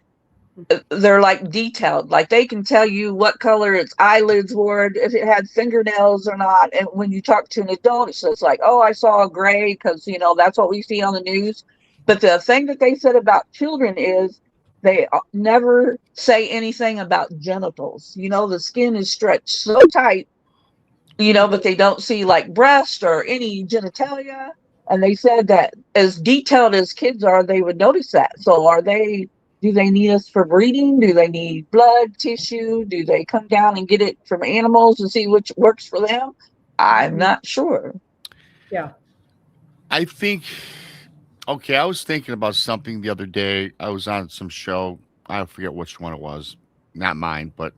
they're like detailed, like they can tell you what color its eyelids were, if it had fingernails or not. And when you talk to an adult, it's just like, oh, I saw a gray because that's what we see on the news. But the thing that they said about children is they never say anything about genitals. The skin is stretched so tight, but they don't see like breast or any genitalia. And they said that as detailed as kids are, they would notice that. So do they need us for breeding? Do they need blood tissue? Do they come down and get it from animals and see which works for them? I'm not sure. Yeah. I think, okay, I was thinking about something the other day. I was on some show. I forget which one it was. Not mine, but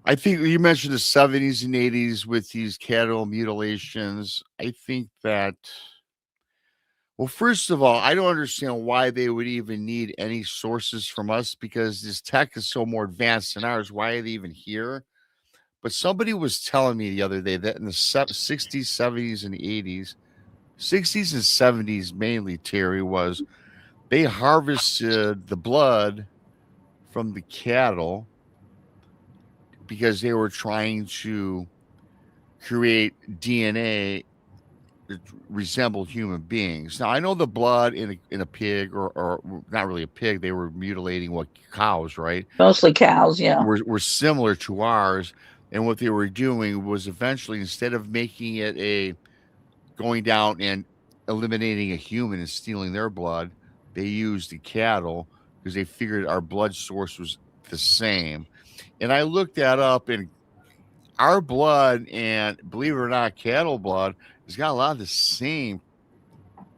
I think you mentioned the 70s and 80s with these cattle mutilations. I think that, well, first of all, I don't understand why they would even need any sources from us because this tech is so more advanced than ours. Why are they even here? But somebody was telling me the other day that in the 60s, 70s, and 80s, 60s and 70s mainly, Terry, was they harvested the blood from the cattle because they were trying to create DNA that resembled human beings. Now I know the blood in a pig or not really a pig, they were mutilating what cows, right? Mostly cows, yeah. Were similar to ours. And what they were doing was eventually instead of making it a going down and eliminating a human and stealing their blood, they used the cattle because they figured our blood source was the same. And I looked that up, and our blood and believe it or not, cattle blood has got a lot of the same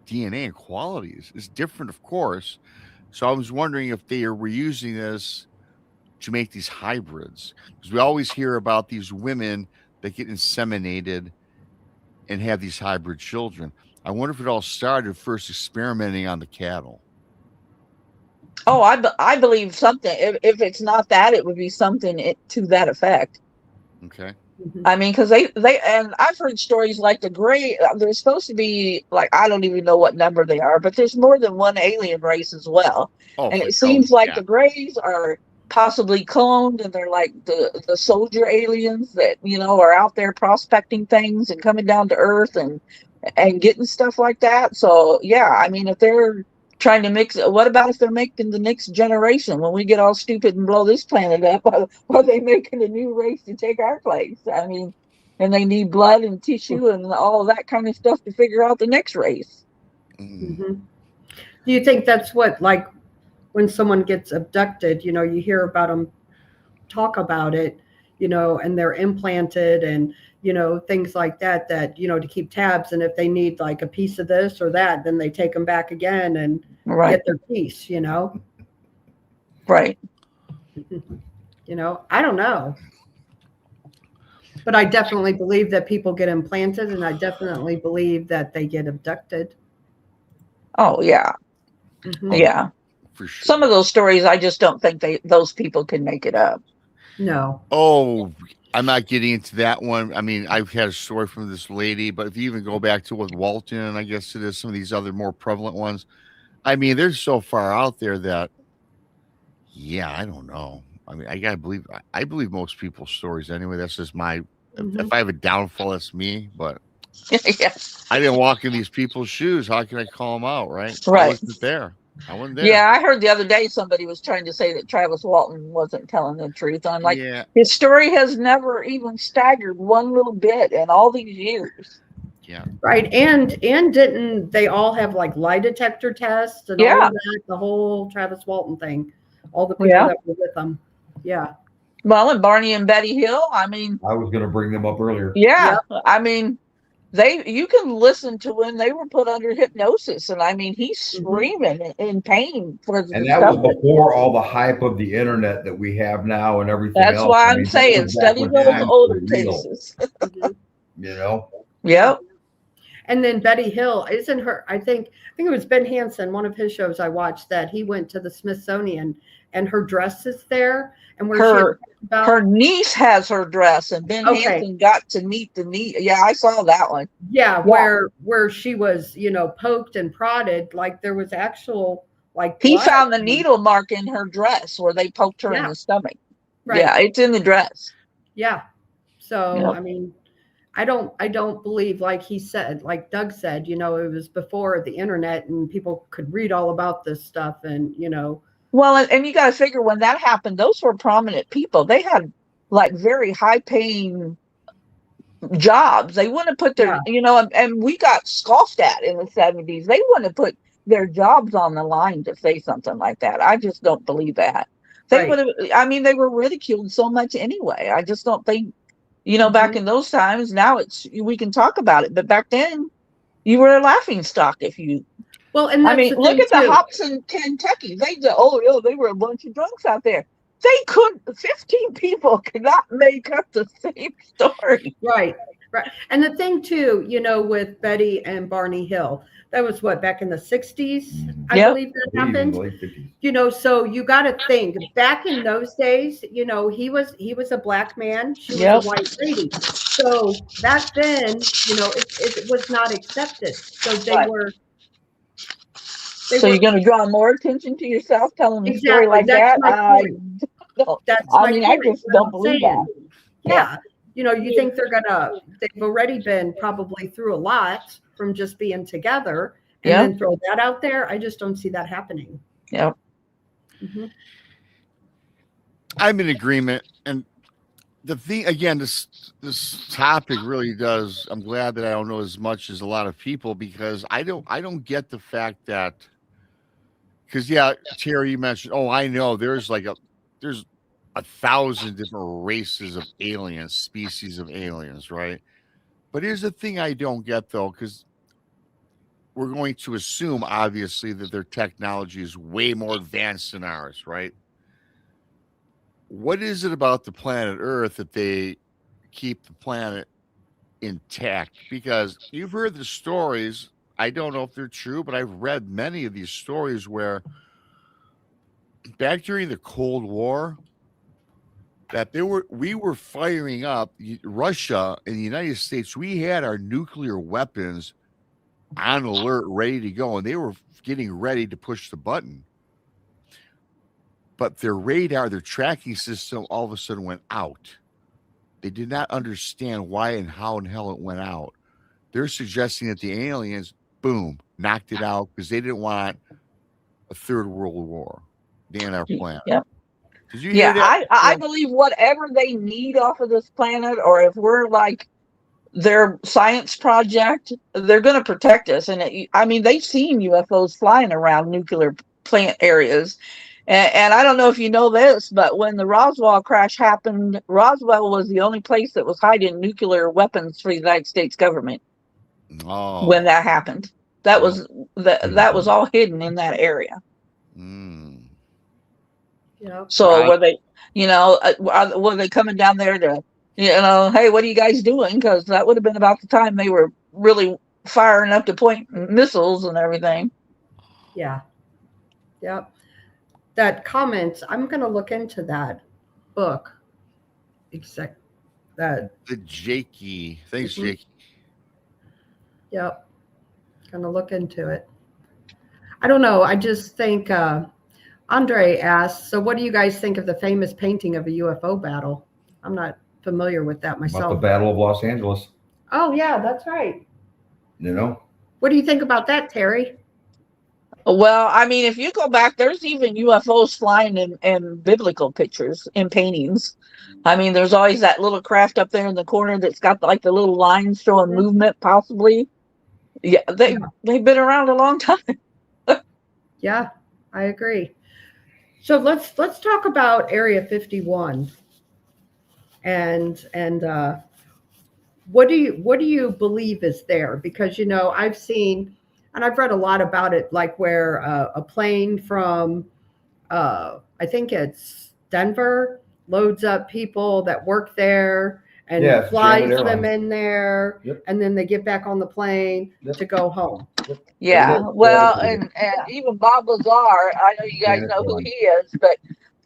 DNA and qualities. It's different, of course. So I was wondering if they were using this to make these hybrids because we always hear about these women that get inseminated and have these hybrid children. I wonder if it all started first experimenting on the cattle. Oh, I believe something. If it's not that, it would be something to that effect. Okay. I mean, because they and I've heard stories like the gray. There's supposed to be like I don't even know what number they are, but there's more than one alien race as well. Oh, And for it seems like yeah. the grays are possibly cloned, and they're like the soldier aliens that are out there prospecting things and coming down to Earth and getting stuff like that. So yeah, I mean, if they're trying to mix, what about if they're making the next generation when we get all stupid and blow this planet up? Are they making a new race to take our place? I mean, and they need blood and tissue and all that kind of stuff to figure out the next race. Mm. Mm-hmm. Do you think that's what, like, when someone gets abducted, you hear about them talk about it, and they're implanted and, things like that, to keep tabs. And if they need like a piece of this or that, then they take them back again and Right. get their piece, Right. I don't know. But I definitely believe that people get implanted, and I definitely believe that they get abducted. Oh, yeah. Mhm. Yeah. For sure. Some of those stories, I just don't think those people can make it up. No. Oh, I'm not getting into that one. I mean, I've had a story from this lady, but if you even go back to with Walton, I guess it is some of these other more prevalent ones. I mean, they're so far out there that, yeah, I don't know. I mean, I gotta believe. I believe most people's stories anyway. That's just my. If I have a downfall, that's me. But Yeah. I didn't walk in these people's shoes. How can I call them out? Right? I Right. wasn't there. I wasn't there. Yeah, I heard the other day somebody was trying to say that Travis Walton wasn't telling the truth. I'm like, Yeah. his story has never even staggered one little bit in all these years. Yeah. Right. And didn't they all have like lie detector tests and all Yeah. of that? The whole Travis Walton thing, all the people Yeah. that were with them. Yeah. Well, and Barney and Betty Hill, I mean, I was going to bring them up earlier. yeah, I mean, you can listen to when they were put under hypnosis, and I mean, he's screaming in pain for the And that was before all the hype of the internet that we have now and everything That's else. why I I'm mean, saying study when those times older were real, cases. Yeah. Yep. And then Betty Hill, isn't her? I think it was Ben Hansen, one of his shows I watched, that he went to the Smithsonian and her dress is there, and where her niece has her dress, and Ben Hansen got to meet the niece. Yeah, I saw that one. Yeah, where she was, poked and prodded, like there was actual like. He found the needle mark in her dress where they poked her in the stomach. Right. Yeah, it's in the dress. Yeah. So I mean, I don't believe, like he said, like Doug said, it was before the internet and people could read all about this stuff, and Well, and you got to figure when that happened, those were prominent people. They had like very high paying jobs. They wouldn't have put their, and we got scoffed at in the 70s. They wouldn't have put their jobs on the line to say something like that. I just don't believe that. They would have, I mean, they were ridiculed so much anyway. I just don't think, back in those times, now we can talk about it. But back then, you were a laughing stock if you. Well, and I mean, look at the Hops in Kentucky. They were a bunch of drunks out there. 15 people could not make up the same story. Right. And the thing too, with Betty and Barney Hill, that was back in the 60s, I believe that happened. So you got to think back in those days, he was a black man, she was a white lady. So back then, it was not accepted. So they were. So you're going to draw more attention to yourself telling a story like that? I just don't believe that. Yeah. You think they've already been probably through a lot from just being together, and then throw that out there. I just don't see that happening. Yeah. I'm in agreement. And the thing, again, this topic really does. I'm glad that I don't know as much as a lot of people, because I don't get the fact that, because Terry, you mentioned, I know there's 1,000 different races of aliens, species of aliens, right? But here's the thing I don't get, though, because we're going to assume, obviously, that their technology is way more advanced than ours, right? What is it about the planet Earth that they keep the planet intact? Because you've heard the stories. I don't know if they're true, but I've read many of these stories where back during the Cold War, that we were firing up Russia and the United States. We had our nuclear weapons on alert, ready to go, and they were getting ready to push the button. But their radar, their tracking system, all of a sudden went out. They did not understand why and how in hell it went out. They're suggesting that the aliens, boom, knocked it out because they didn't want a third world war in our planet. Yep. Did you hear that? I believe whatever they need off of this planet, or if we're like their science project, they're going to protect us. And they've seen UFOs flying around nuclear plant areas. And I don't know if you know this, but when the Roswell crash happened, Roswell was the only place that was hiding nuclear weapons for the United States government Oh. when that happened. That Yeah. was that was all hidden in that area. Mm. Yeah. So Wow. were they, were they coming down there to, hey, what are you guys doing? Because that would have been about the time they were really firing up to point missiles and everything. Yeah. Yep. That comments, I'm going to look into that book. Exact. That. The Jakey. Thanks, Mhm. Jakey. Yep. Going to look into it. I don't know. I just think Andre asked, so what do you guys think of the famous painting of a UFO battle? I'm not familiar with that About myself. the Battle of Los Angeles. Oh, yeah, that's right. You know? What do you think about that, Terry? Well, I mean, if you go back, there's even UFOs flying in biblical pictures, in paintings. I mean, there's always that little craft up there in the corner that's got like the little lines showing movement, possibly. Yeah, they've been around a long time. Yeah, I agree. So let's talk about Area 51 and what do you believe is there? Because I've seen and I've read a lot about it, like where a plane from I think it's Denver loads up people that work there and Yeah, flies Janet them Airlines. in there, Yep. and then they get back on the plane Yep. to go home. Yeah, Every day. well, and even Bob Lazar, I know you guys Janet know who Airlines. he is, but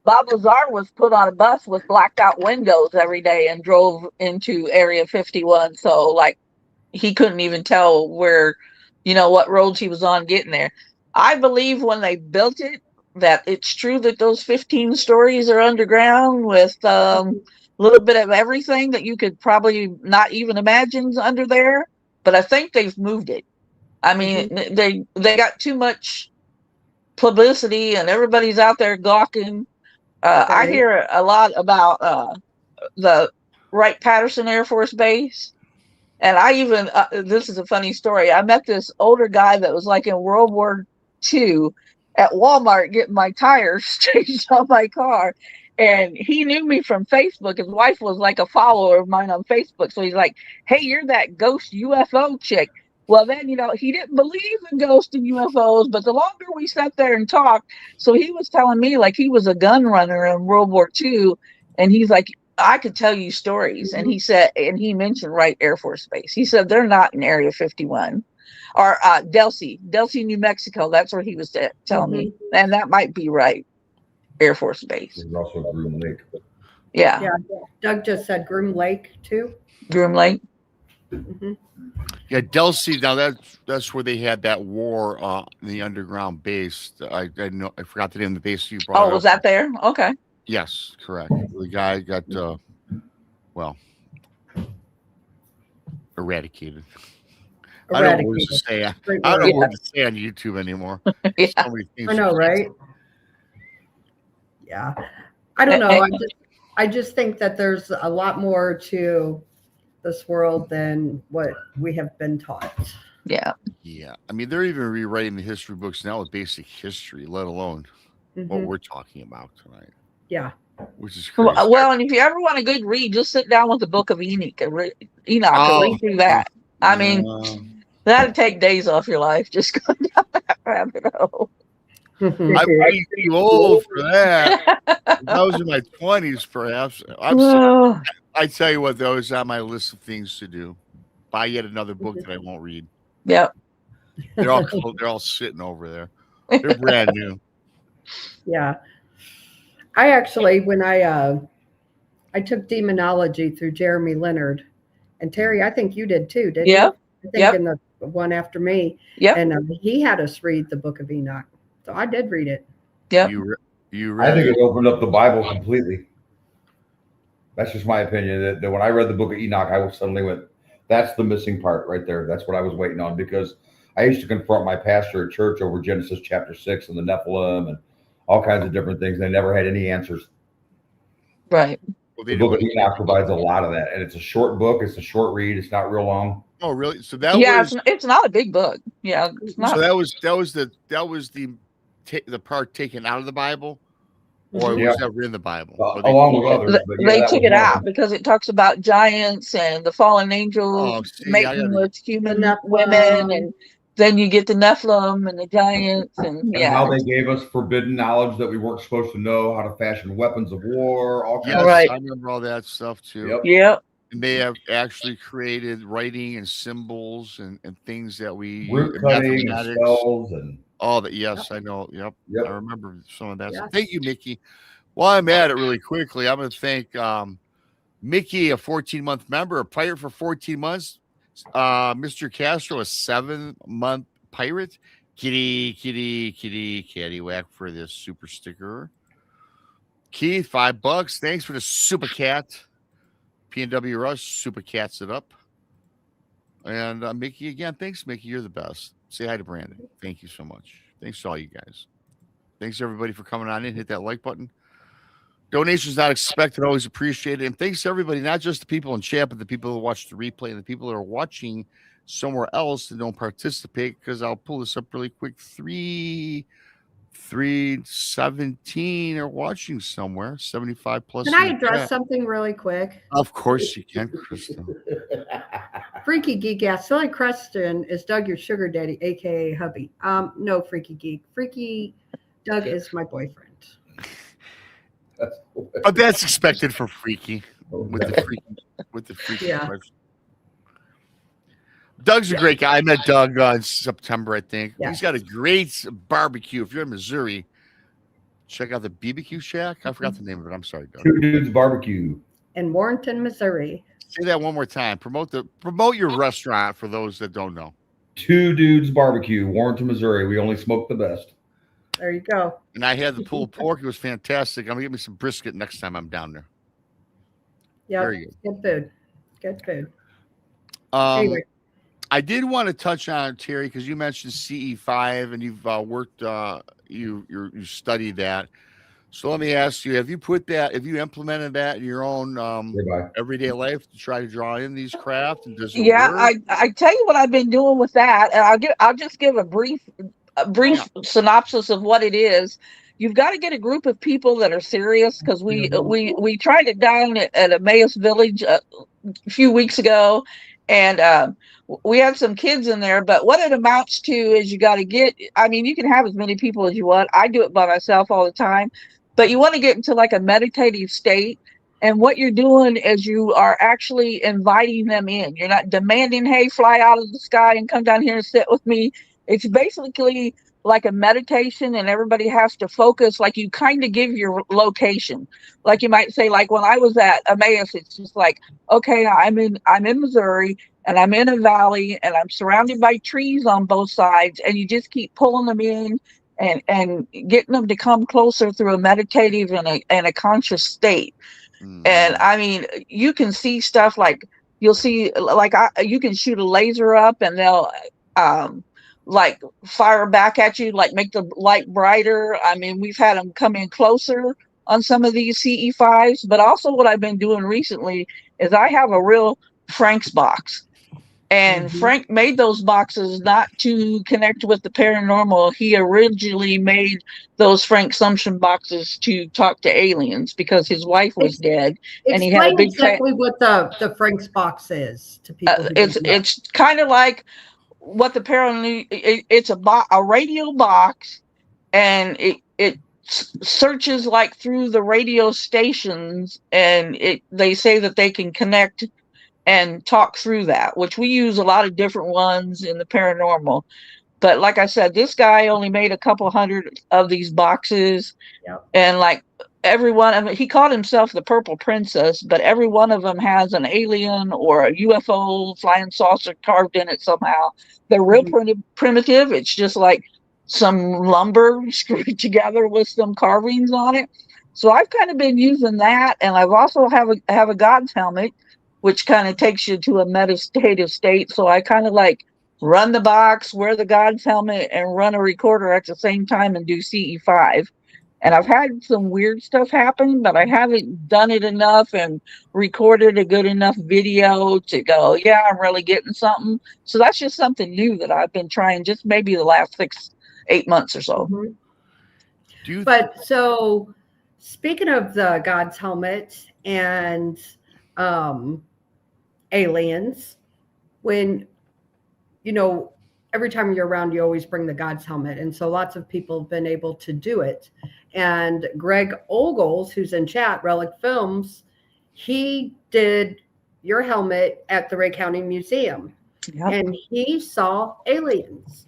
Bob Lazar was put on a bus with blacked out windows every day and drove into Area 51. So, like, he couldn't even tell where, what roads he was on getting there. I believe when they built it, that it's true that those 15 stories are underground with a little bit of everything that you could probably not even imagine under there. But I think they've moved it. I mean, they got too much publicity and everybody's out there gawking. I Right. hear a lot about the Wright-Patterson Air Force Base. And I even, this is a funny story. I met this older guy that was like in World War II at Walmart getting my tires changed on my car. And he knew me from Facebook. His wife was like a follower of mine on Facebook. So he's like, hey, you're that ghost UFO chick. Well, then, he didn't believe in ghosts and UFOs, but the longer we sat there and talked, so he was telling me like he was a gun runner in World War II. And he's like, I could tell you stories. And he said, and he mentioned Wright Air Force Base. He said they're not in Area 51 or Delcy, New Mexico. That's where he was telling me. And that might be Wright Air Force Base. There's also Groom Lake. Yeah. Doug just said Groom Lake too. Groom Lake. Mm-hmm. Yeah, Delcy. Now that's where they had that war in the underground base. I know I forgot the name of the base you brought. Oh, was that there? Okay. Yes, correct. The guy got eradicated. I don't know what to say. I don't know what to say on YouTube anymore. Yeah. So many things I know, right? Yeah. I don't know. I just think that there's a lot more to this world than what we have been taught. Yeah. Yeah. I mean, they're even rewriting the history books now with basic history, let alone what we're talking about tonight. Yeah. Which is crazy. Well, and if you ever want a good read, just sit down with the Book of Enoch and read through that. I mean, that'd take days off your life. Just go down that rabbit hole. I'm way too old for that. I was in my 20s, perhaps. I tell you what, though, is on my list of things to do. Buy yet another book that I won't read. Yep. They're all sitting over there. They're brand new. Yeah. I actually, when I took demonology through Jeremy Leonard, and Terry, I think you did too, didn't you? I think in the one after me. Yep. And he had us read the Book of Enoch. So I did read it. Yep. You read I think it opened up the Bible completely. That's just my opinion. That when I read the Book of Enoch, I suddenly went, that's the missing part right there. That's what I was waiting on, because I used to confront my pastor at church over Genesis chapter 6 and the Nephilim and all kinds of different things. They never had any answers. Right. Well, The Book of Enoch provides a lot of that. And it's a short book. It's a short read. It's not real long. Oh, really? So that was it's not a big book. Yeah. It's not. So that was the part taken out of the Bible, or it Mhm. was never in the Bible. Or along with others. But yeah, They that took was it one of out them. because it talks about giants and the fallen angels Oh, see, I mating gotta. with The human women, Nephilim. and then you get the Nephilim and the giants, and And how yeah, they gave us forbidden knowledge that we weren't supposed to know, how to fashion weapons of war, all kinds Yes, Right. I remember all that stuff too. Yep. yep, And they have actually created writing and symbols and things that we use, Root cutting and mathematics. spells and All that. Yes, I know. Yep. I yep. remember some of that. Yeah. So thank you, Mickey. While I'm at it really quickly, I'm going to thank Mickey, a 14-month member, a pirate for 14 months. Mr. Castro, a 7-month pirate. Kitty whack for this super sticker. Keith, $5. Thanks for the super cat. PNW Rush, super cats it up. And Mickey again. Thanks, Mickey. You're the best. Say hi to Brandon. Thank you so much. Thanks to all you guys. Thanks everybody for coming on in. Hit that like button. Donations not expected, always appreciated. And thanks to everybody, not just the people in chat, but the people who watch the replay and the people that are watching somewhere else that don't participate. Because I'll pull this up really quick. 317 are watching somewhere. 75 plus. Can I in the address chat. something really quick? Of course you can, Krista. Freaky Geek asked, silly question, is Doug your sugar daddy, aka hubby? No, Freaky Geek. Freaky Doug is my boyfriend. But that's expected from Freaky with the freaky Yeah. question. Doug's a great guy. I met Doug in September, I think. Yeah. He's got a great barbecue. If you're in Missouri, check out the BBQ Shack. I forgot the name of it. I'm sorry, Doug. Two Dudes Barbecue. In Warrenton, Missouri. Say that one more time. Promote your restaurant for those that don't know. Two Dudes Barbecue, Warrenton, Missouri. We only smoke the best. There you go. And I had the pulled pork. It was fantastic. I'm gonna get me some brisket next time I'm down there. Yeah. Very good. Good food. Good food. Anyway. I did want to touch on Teri because you mentioned CE5 and you've worked, you studied that. So let me ask you: have you implemented that in your own everyday life to try to draw in these craft? And does it work? I tell you what I've been doing with that, and I'll just give a brief synopsis of what it is. You've got to get a group of people that are serious because we tried it down at Emmaus Village a few weeks ago, and we had some kids in there. But what it amounts to is you got to get. I mean, you can have as many people as you want. I do it by myself all the time, but you want to get into like a meditative state. And what you're doing is you are actually inviting them in. You're not demanding, hey, fly out of the sky and come down here and sit with me. It's basically like a meditation, and everybody has to focus. Like you kind of give your location. Like you might say, like when I was at Emmaus, it's just like, okay, I'm in Missouri, and I'm in a valley, and I'm surrounded by trees on both sides, and you just keep pulling them in and getting them to come closer through a meditative and a conscious state. Mm-hmm. And I mean, you can see stuff like you'll see, like you can shoot a laser up, and they'll like fire back at you, like make the light brighter. I mean, we've had them come in closer on some of these CE5s, but also what I've been doing recently is I have a real Frank's box. And Frank made those boxes not to connect with the paranormal. He originally made those Frank Sumption boxes to talk to aliens because his wife was dead, and he had a big. Exactly what the Frank's box is to people. It's kind of like what the paranormal. It's a radio box, and it searches like through the radio stations, and they say that they can connect and talk through that, which we use a lot of different ones in the paranormal. But like I said, this guy only made a couple hundred of these boxes. Yep. And like every one of them, he called himself the Purple Princess, but every one of them has an alien or a UFO flying saucer carved in it somehow. They're real primitive. It's just like some lumber screwed together with some carvings on it. So I've kind of been using that, and I've also have a God's helmet, which kind of takes you to a meditative state. So I kind of like run the box, wear the God's helmet, and run a recorder at the same time and do CE5. And I've had some weird stuff happen, but I haven't done it enough and recorded a good enough video to go, yeah, I'm really getting something. So that's just something new that I've been trying just maybe the last 6-8 months or so. But so Speaking of the God's helmet and aliens, when, every time you're around, you always bring the God's helmet. And so lots of people have been able to do it. And Greg Ogles, who's in chat, Relic Films, he did your helmet at the Ray County Museum. Yep. And he saw aliens.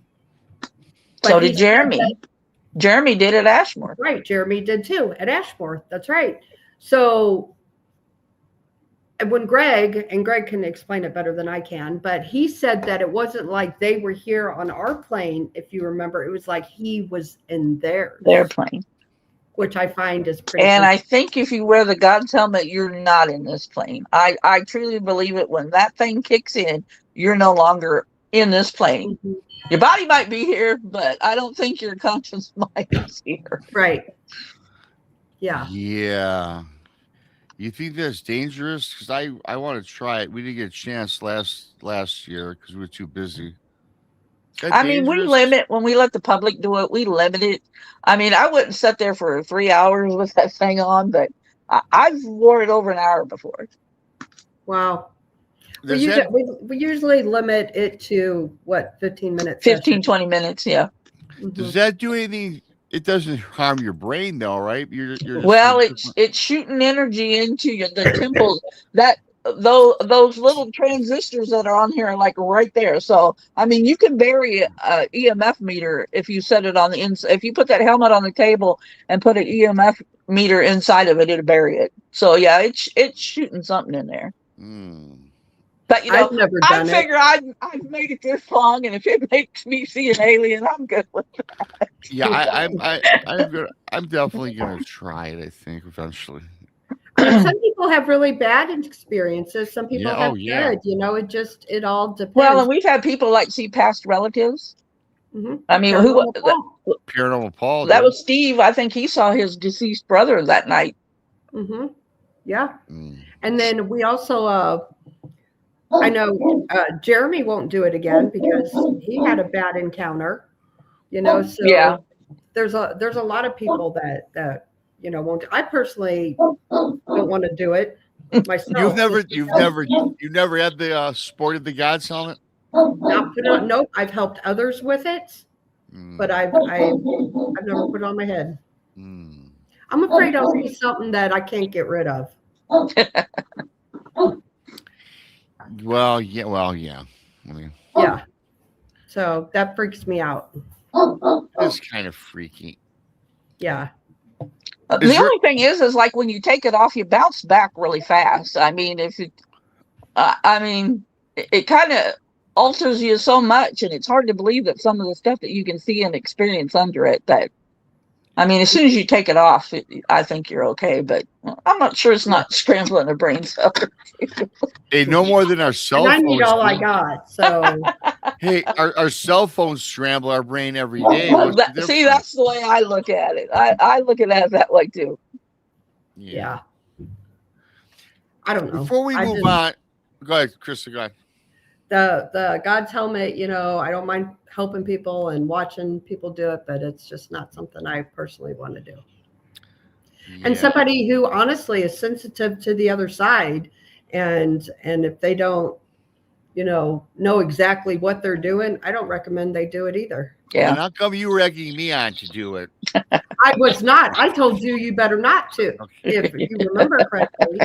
So But did he said Jeremy. that- Jeremy did at Ashmore. Right. Jeremy did too at Ashmore. That's right. So when Greg can explain it better than I can, but he said that it wasn't like they were here on our plane. If you remember, it was like he was in theirs. Their plane. Which I find is pretty. And I think if you wear the God's helmet, you're not in this plane. I truly believe it. When that thing kicks in, you're no longer in this plane. Mhm. Your body might be here, but I don't think your conscious mind is here. Right. Yeah. Yeah. You think that's dangerous? Because I want to try it. We didn't get a chance last year because we were too busy. I mean, we limit when we let the public do it. We limit it. I mean, I wouldn't sit there for 3 hours with that thing on, but I've wore it over an hour before. Wow. We Does usually, that, we usually limit it to what, 15 minutes? 15, 20 minutes, yeah. does that do anything? It doesn't harm your brain, though, right? You're just, Well, it's shooting energy into the temples. That those little transistors that are on here are like right there. So I mean, you can bury a EMF meter if you set it on the inside. If you put that helmet on the table and put an EMF meter inside of it, it'll bury it. So yeah, it's shooting something in there. But I've never I done it. figure I've made it this long, and if it makes me see an alien, I'm good with that. Yeah, I'm definitely gonna try it. I think eventually. And some people have really bad experiences. Some people Yeah, have oh, yeah. good. It all depends. Well, and we've had people like see past relatives. Mhm. I mean, Paranormal Paul. that did. was Steve. I think he saw his deceased brother that night. Mm-hmm. Yeah. Mm. And then we also, I know Jeremy won't do it again because he had a bad encounter, So Yeah. there's a lot of people that won't. I personally don't want to do it myself. You've never had the sported the God's helmet. Not put on. Nope. I've helped others with it, but I've never put it on my head. I'm afraid I'll see something that I can't get rid of. Well, yeah. I mean, Yeah. So that freaks me out. it's kind of freaky. Yeah. The only thing is like when you take it off, you bounce back really fast. I mean, it kind of alters you so much, and it's hard to believe that some of the stuff that you can see and experience under it. That, I mean, as soon as you take it off, I think you're okay. But I'm not sure it's not scrambling the brain cells. Hey, no more than our cell And I phones. need all I got. So Hey, our cell phones scramble our brain every day. See, that's the way I look at it. I look at it that way too. yeah. I don't know. Before we move on, go ahead, Krista. Go ahead. The God's helmet, I don't mind helping people and watching people do it, but it's just not something I personally want to do. And somebody who honestly is sensitive to the other side, and if they don't, know exactly what they're doing, I don't recommend they do it either. Yeah. And how come you were egging me on to do it? I was not. I told you better not to, if you remember correctly.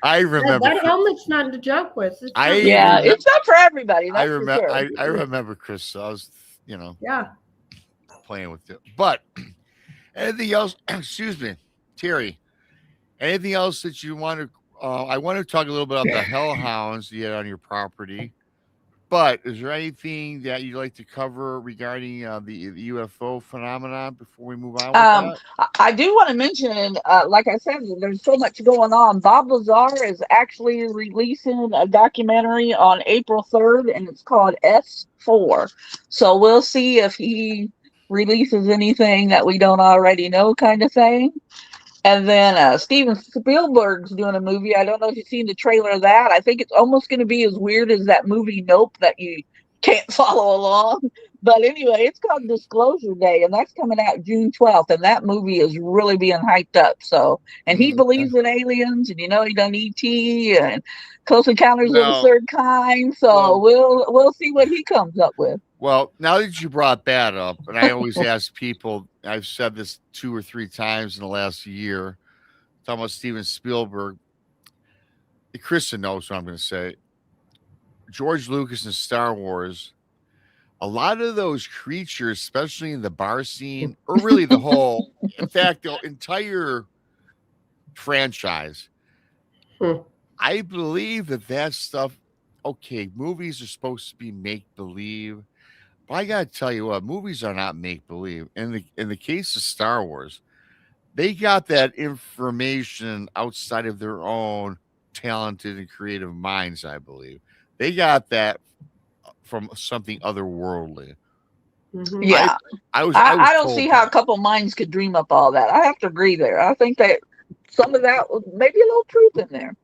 I remember that helmet's not to joke with. It's It's not for everybody. I That's for remember. sure. I remember, Chris. I was, yeah. playing with it. But anything else? Excuse me, Terry. Anything else that you want to? I want to talk a little bit about the hellhounds you had on your property. But is there anything that you'd like to cover regarding the UFO phenomenon before we move on with that? I do want to mention, like I said, there's so much going on. Bob Lazar is actually releasing a documentary on April 3rd, and it's called S4. So we'll see if he releases anything that we don't already know, kind of thing. And then Steven Spielberg's doing a movie. I don't know if you've seen the trailer of that. I think it's almost going to be as weird as that movie Nope that you can't follow along. But anyway, it's called Disclosure Day, and that's coming out June 12th. And that movie is really being hyped up. So, and he Okay. believes in aliens, and he done ET and Close Encounters of the Now, Third Kind. So we'll see what he comes up with. well, now that you brought that up, and I always ask people, I've said this 2 or 3 times in the last year, talking about Steven Spielberg. Kristen knows what I'm going to say. George Lucas and Star Wars, a lot of those creatures, especially in the bar scene, or really the whole, in fact, the entire franchise, Hmm. I believe that stuff, okay, movies are supposed to be make believe. But I gotta tell you what, movies are not make believe. In the case of Star Wars, they got that information outside of their own talented and creative minds, I believe. They got that from something otherworldly. Mhm. Yeah, I was I don't told see how a that. couple minds could dream up all that. I have to agree there. I think that some of that was maybe a little truth in there,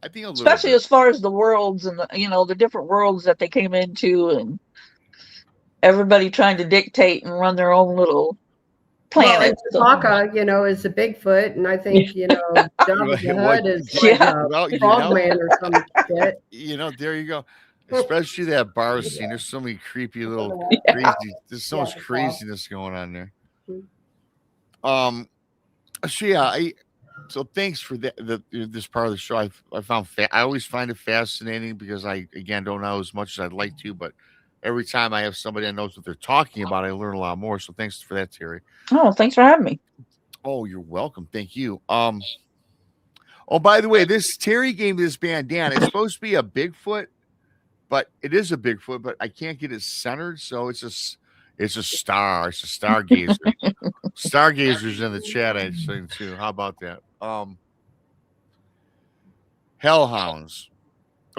I think a little especially bit. as far as the worlds and the different worlds that they came into, and everybody trying to dictate and run their own little Well, and planet. So Chewbacca, is a Bigfoot, and I think, Jabba the Well, Hutt is like yeah, a well, frogman or some shit. there you go. Especially that bar scene. There's so many creepy little yeah. crazy. There's so Yeah, much the frog. craziness going on there. Mhm. So yeah, so thanks for this part of the show. I found I always find it fascinating because I again don't know as much as I'd like to, but every time I have somebody that knows what they're talking about, I learn a lot more. So thanks for that, Terry. Oh, thanks for having me. Oh, you're welcome. Thank you. Oh, by the way, this Terry gave me this bandana. It's supposed to be a Bigfoot, but it is a Bigfoot, but I can't get it centered, so it's a star. It's a stargazer. Stargazers in the chat, I think too. How about that? Hellhounds.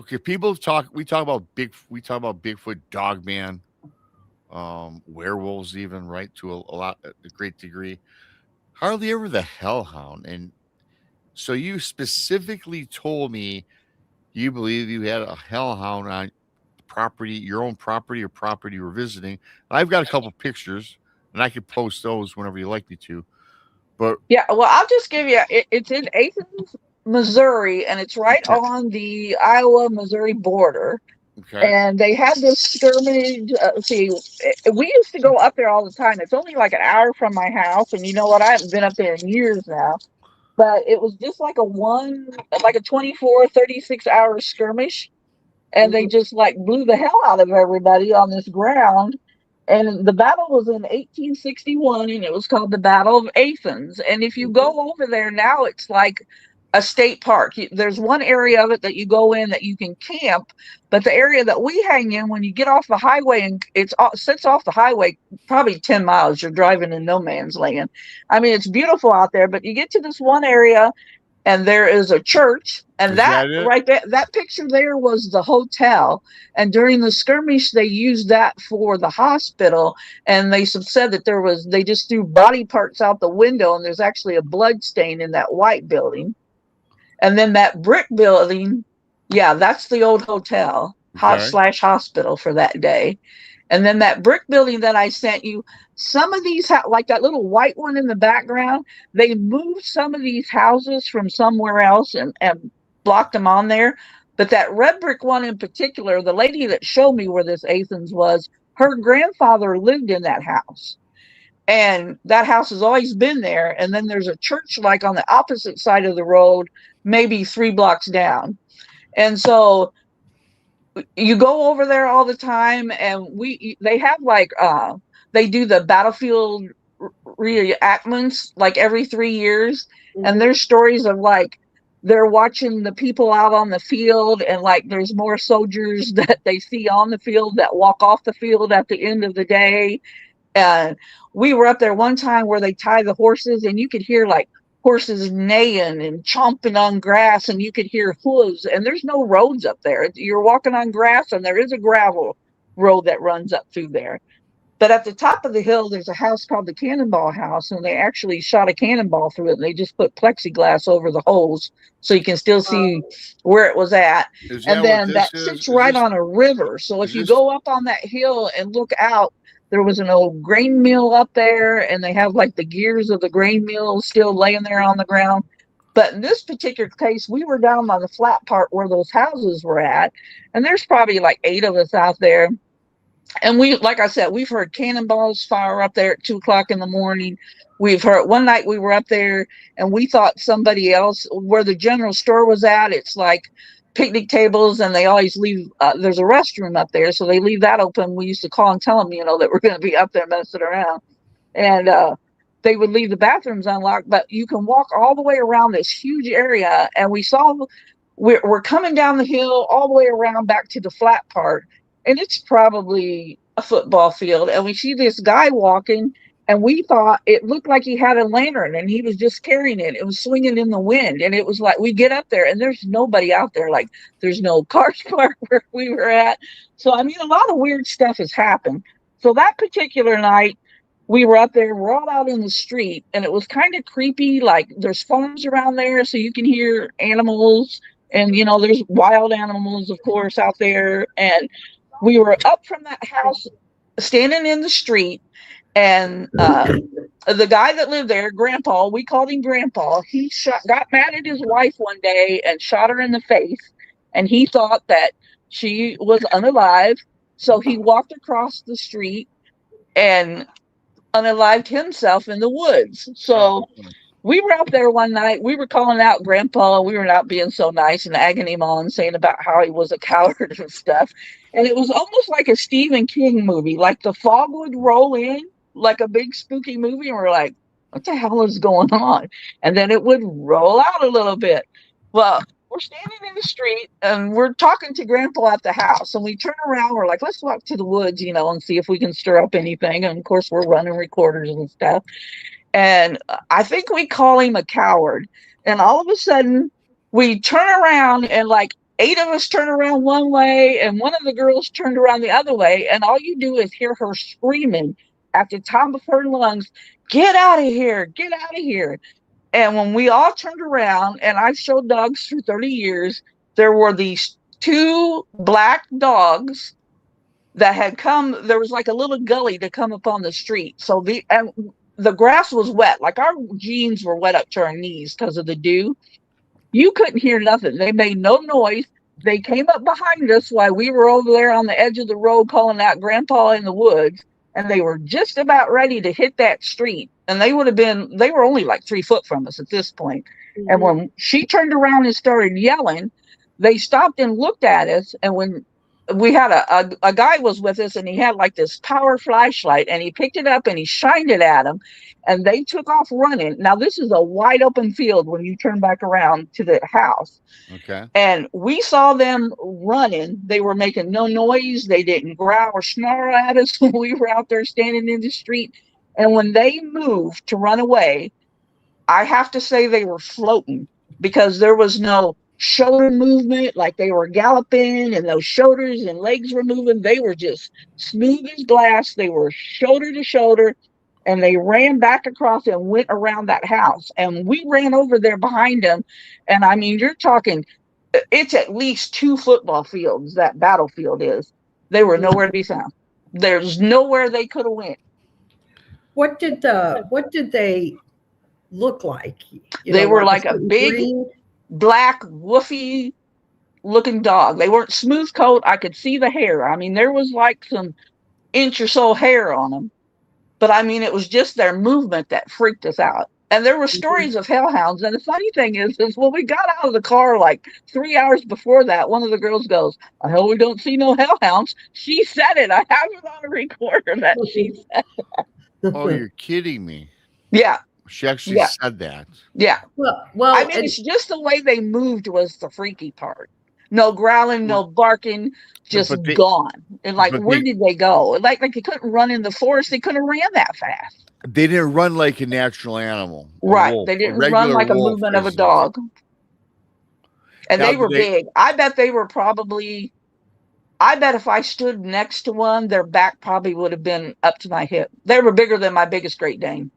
Okay, we talk about Bigfoot, Dogman, werewolves, even, right? To a great degree. Hardly ever the hellhound. And so you specifically told me you believe you had a hellhound on property, your own property or property you were visiting. I've got a couple pictures and I could post those whenever you like me to. But Yeah, well, I'll just give you it's in Athens, Missouri, and it's right okay, on the Iowa-Missouri border. okay, And they had this skirmish. See, we used to go up there all the time. It's only like an hour from my house, and you know what? I haven't been up there in years now. But it was just like a 24, 36-hour skirmish, and they just like blew the hell out of everybody on this ground. And the battle was in 1861, and it was called the Battle of Athens. And if you go over there now, it's like a state park. There's one area of it that you go in that you can camp, but the area that we hang in, when you get off the highway, and sits off the highway probably 10 miles, you're driving in no man's land. I mean, it's beautiful out there, but you get to this one area, and there is a church, and is that that it? right there, that picture there was the hotel. And during the skirmish, they used that for the hospital. And they said that they just threw body parts out the window, and there's actually a blood stain in that white building. And then that brick building, yeah, that's the old hotel Okay. / hospital for that day. And then that brick building that I sent you, some of these, like that little white one in the background, they moved some of these houses from somewhere else and blocked them on there. But that red brick one in particular, the lady that showed me where this Athens was, her grandfather lived in that house. And that house has always been there. And then there's a church like on the opposite side of the road, maybe 3 blocks down. And so you go over there all the time, and they have like they do the battlefield reenactments like every 3 years. And there's stories of like they're watching the people out on the field, and like there's more soldiers that they see on the field that walk off the field at the end of the day. And we were up there one time where they tie the horses, and you could hear like horses neighing and chomping on grass, and you could hear hooves. And there's no roads up there. You're walking on grass, and there is a gravel road that runs up through there. But at the top of the hill, there's a house called the Cannonball House, and they actually shot a cannonball through it, and they just put plexiglass over the holes so you can still see where it was at. Is And that what then this that is? sits Is right this- on a river. So if is you this- go up on that hill and look out, there was an old grain mill up there, and they have like the gears of the grain mill still laying there on the ground. But in this particular case, we were down on the flat part where those houses were at, and there's probably like 8 of us out there. And we, like I said, we've heard cannonballs fire up there at 2 o'clock in the morning. We've heard one night we were up there and we thought somebody else, where the general store was at, it's like picnic tables, and they always leave, there's a restroom up there, so they leave that open. We used to call and tell them, that we're going to be up there messing around. And they would leave the bathrooms unlocked, but you can walk all the way around this huge area. And we saw, we're coming down the hill all the way around back to the flat part. And it's probably a football field. And we see this guy walking, and we thought it looked like he had a lantern and he was just carrying it. It was swinging in the wind. And it was like, we get up there and there's nobody out there. Like, there's no cars parked where we were at. So, I mean, a lot of weird stuff has happened. So that particular night, we were up there, we're all out in the street, and it was kind of creepy. Like, there's farms around there, so you can hear animals. And, there's wild animals, of course, out there. And we were up from that house, standing in the street, and the guy that lived there, Grandpa, we called him Grandpa, he got mad at his wife one day and shot her in the face, and he thought that she was unalive, so he walked across the street and unalived himself in the woods. So we were out there one night, we were calling out Grandpa, we were not being so nice and egging him on, saying about how he was a coward and stuff. And it was almost like a Stephen King movie. Like, the fog would roll in like a big spooky movie, and we're like, what the hell is going on? And then it would roll out a little bit. Well, we're standing in the street and we're talking to Grandpa at the house, and we turn around, we're like, let's walk to the woods, and see if we can stir up anything. And of course, we're running recorders and stuff. And I think we call him a coward. And all of a sudden, we turn around, and like 8 of us turn around one way, and one of the girls turned around the other way. And all you do is hear her screaming at the top of her lungs, get out of here, get out of here. And when we all turned around, and I've showed dogs for 30 years, there were these 2 black dogs that had come. There was like a little gully to come up on the street. So the grass was wet. Like, our jeans were wet up to our knees because of the dew. You couldn't hear nothing. They made no noise. They came up behind us while we were over there on the edge of the road calling out Grandpa in the woods. And they were just about ready to hit that street. And they were only like 3 foot from us at this point. Mm-hmm. And when she turned around and started yelling, they stopped and looked at us. And when we had a guy was with us, and he had like this power flashlight, and he picked it up and he shined it at them, and they took off running. Now, this is a wide open field when you turn back around to the house. Okay. And we saw them running. They were making no noise. They didn't growl or snarl at us when we were out there standing in the street. And when they moved to run away, I have to say they were floating, because there was no shoulder movement, like they were galloping and those shoulders and legs were moving. They were just smooth as glass. They were shoulder to shoulder, and they ran back across and went around that house. And we ran over there behind them. And I mean, you're talking, it's at least 2 football fields, that battlefield is. They were nowhere to be found. There's nowhere they could have went. What did they look like? They were like a big black woofy looking dog. They weren't smooth coat. I could see the hair. I mean, there was like some inch or so hair on them, but I mean, it was just their movement that freaked us out. And there were stories of hellhounds. And the funny thing is when we got out of the car like 3 hours before that, one of the girls goes, "Oh, hell, we don't see no hellhounds." She said it. I have it on a recorder that she said that. Oh, you're kidding me. Yeah. She actually said that. Yeah. Well, I mean, it's just the way they moved was the freaky part. No growling, no barking, just gone. And like, where did they go? Like they couldn't run in the forest. They couldn't have ran that fast. They didn't run like a natural animal. Right. They didn't run like a movement of a dog. And they were big. I bet they were probably I bet if I stood next to one, their back probably would have been up to my hip. They were bigger than my biggest Great Dane,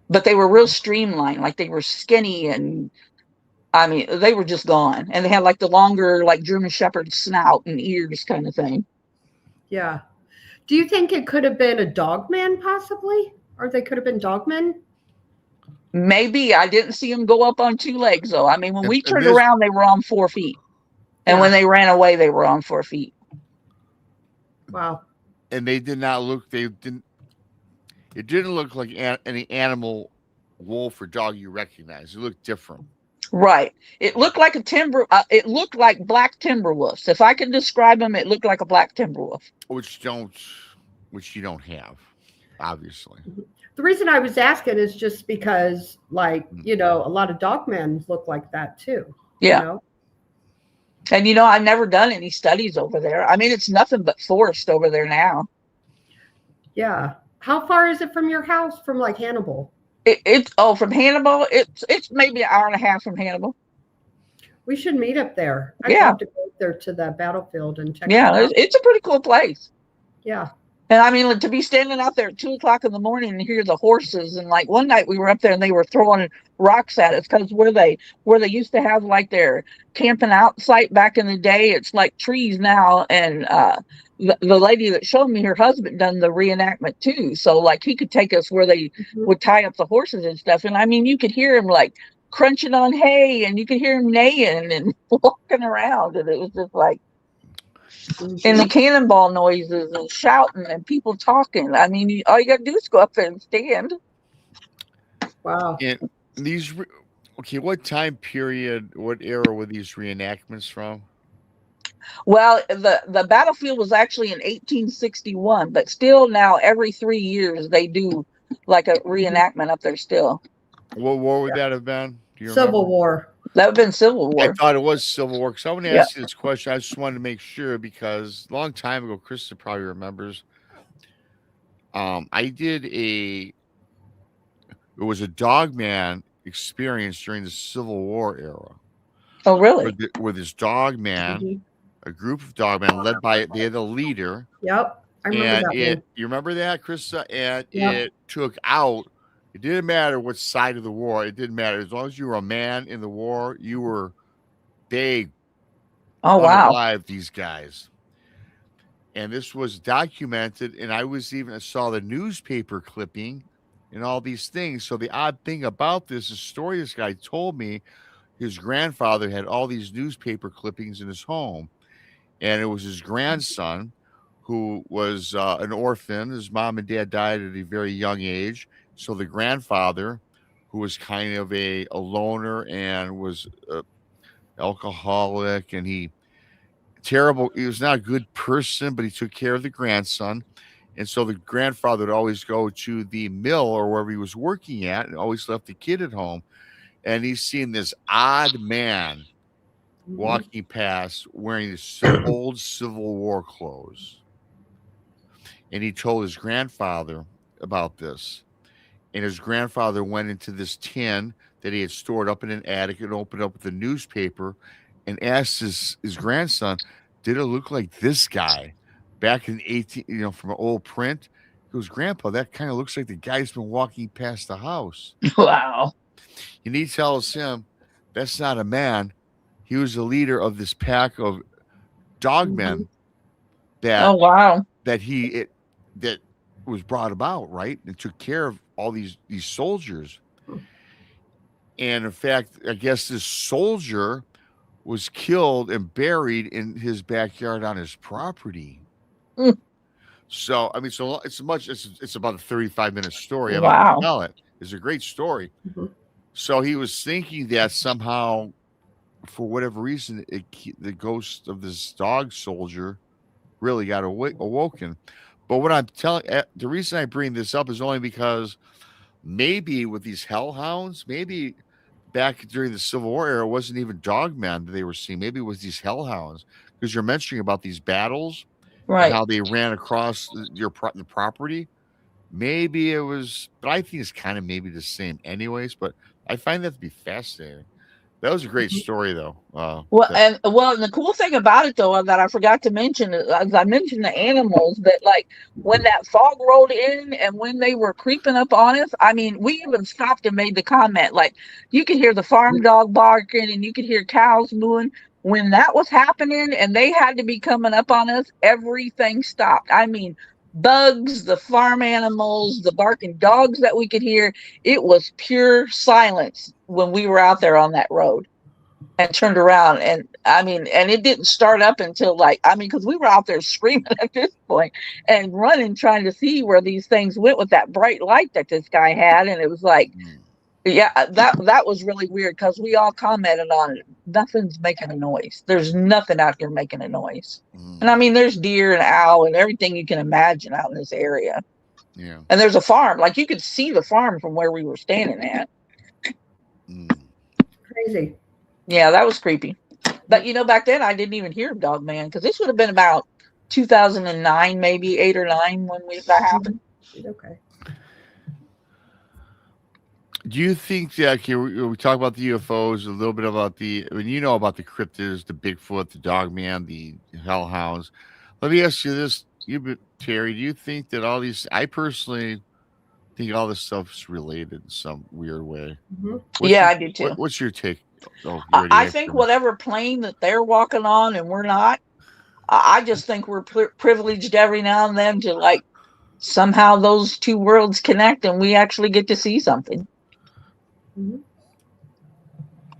but they were real streamlined, like they were skinny, and I mean, they were just gone. And they had like the longer, like German Shepherd snout and ears kind of thing. Yeah. Do you think it could have been a dogman possibly? Or they could have been dogmen? Maybe. I didn't see them go up on 2 legs, though. I mean, when we turned this- around, they were on 4 feet. And when they ran away, they were on 4 feet. Wow. And they did not look. It didn't look like any animal, wolf or dog you recognize. It looked different. Right. It looked like it looked like black timber wolves. If I could describe them, it looked like a black timber wolf. Which you don't have, obviously. The reason I was asking is just because, like, you know, a lot of dogmen look like that too. Yeah. You know? And, you know, I've never done any studies over there. I mean, it's nothing but forest over there now. Yeah. How far is it from your house, from like Hannibal? It's from Hannibal. It's maybe an hour and a half from Hannibal. We should meet up there. I'd Yeah. love to go there to the battlefield and check it Yeah, out. it's a pretty cool place. Yeah. And I mean, to be standing out there at 2:00 in the morning and hear the horses, and like one night we were up there and they were throwing rocks at us because where they used to have like their camping out site back in the day, it's like trees now. And the lady that showed me, her husband done the reenactment too, so like he could take us where they would tie up the horses and stuff. And I mean, you could hear him like crunching on hay, and you could hear him neighing and walking around, and it was just like. And the cannonball noises and shouting and people talking. I mean, all you got to do is go up there and stand. Wow. And these, okay, what time period, what era were these reenactments from? Well, the battlefield was actually in 1861, but still now every 3 years they do like a reenactment up there still. What war would that have been? Do you Civil remember? War. That would have been Civil I War. thought it was Civil War. So I want to ask you this question. I just wanted to make sure because a long time ago, Krista probably remembers. I did it was a dogman experience during the Civil War era. Oh, really? With this dogman, Mhm. a group of dogmen led by they had a leader. Yep. I remember And that one. you remember that, Krista? And Yep. it took out. It didn't matter what side of the war. It didn't matter as long as you were a man in the war. You were big. Oh, wow. Alive, these guys. And this was documented. And I saw the newspaper clipping and all these things. So the odd thing about this, the story this guy told me, his grandfather had all these newspaper clippings in his home, and it was his grandson who was an orphan. His mom and dad died at a very young age. So the grandfather, who was kind of a loner and was alcoholic, and he was not a good person, but he took care of the grandson. And so the grandfather would always go to the mill or wherever he was working at and always left the kid at home. And he's seen this odd man walking past wearing this old Civil War clothes. And he told his grandfather about this. And his grandfather went into this tin that he had stored up in an attic and opened up the newspaper and asked his grandson, did it look like this guy back in 18, from an old print? He goes, Grandpa, that kind of looks like the guy's been walking past the house. Wow. And he tells him, that's not a man. He was the leader of this pack of dogmen that Oh, wow. that was brought about, right? And took care of all these soldiers. And in fact, I guess this soldier was killed and buried in his backyard on his property. So, I mean, it's about a 35-minute story. I'm not Wow. going to tell it. It's a great story. So he was thinking that somehow, for whatever reason, the ghost of this dog soldier really got awoken. But what I'm telling, the reason I bring this up is only because maybe with these hellhounds, maybe back during the Civil War era, it wasn't even dogmen that they were seeing. Maybe it was these hellhounds, because you're mentioning about these battles, Right. and how they ran across the property. Maybe it was, but I think it's kind of maybe the same anyways. But I find that to be fascinating. That was a great story, though. Well, and the cool thing about it, though, that I forgot to mention, as I mentioned the animals, that like when that fog rolled in and when they were creeping up on us, I mean, we even stopped and made the comment, like you could hear the farm dog barking and you could hear cows mooing. When that was happening and they had to be coming up on us, everything stopped. I mean, bugs, the farm animals, the barking dogs that we could hear, it was pure silence when we were out there on that road and turned around. And I mean, and it didn't start up until because we were out there screaming at this point and running, trying to see where these things went with that bright light that this guy had. And it was like, yeah, that was really weird because we all commented on it. Nothing's making a noise. There's nothing out here making a noise. And I mean, there's deer and owl and everything you can imagine out in this area. Yeah. And there's a farm. Like you could see the farm from where we were standing at. Crazy. Yeah, that was creepy. But back then I didn't even hear of Dog Man because this would have been about 2009, maybe 8 or 9 when that happened. Okay. Do you think that we talk about the UFOs, a little bit about about the cryptids, the Bigfoot, the Dogman, the hellhounds? Let me ask you this, Teri, do you think that all these? I personally think all this stuff's related in some weird way. I do too. What's your take? I think whatever plane that they're walking on and we're not, I just think we're privileged every now and then to like somehow those two worlds connect and we actually get to see something.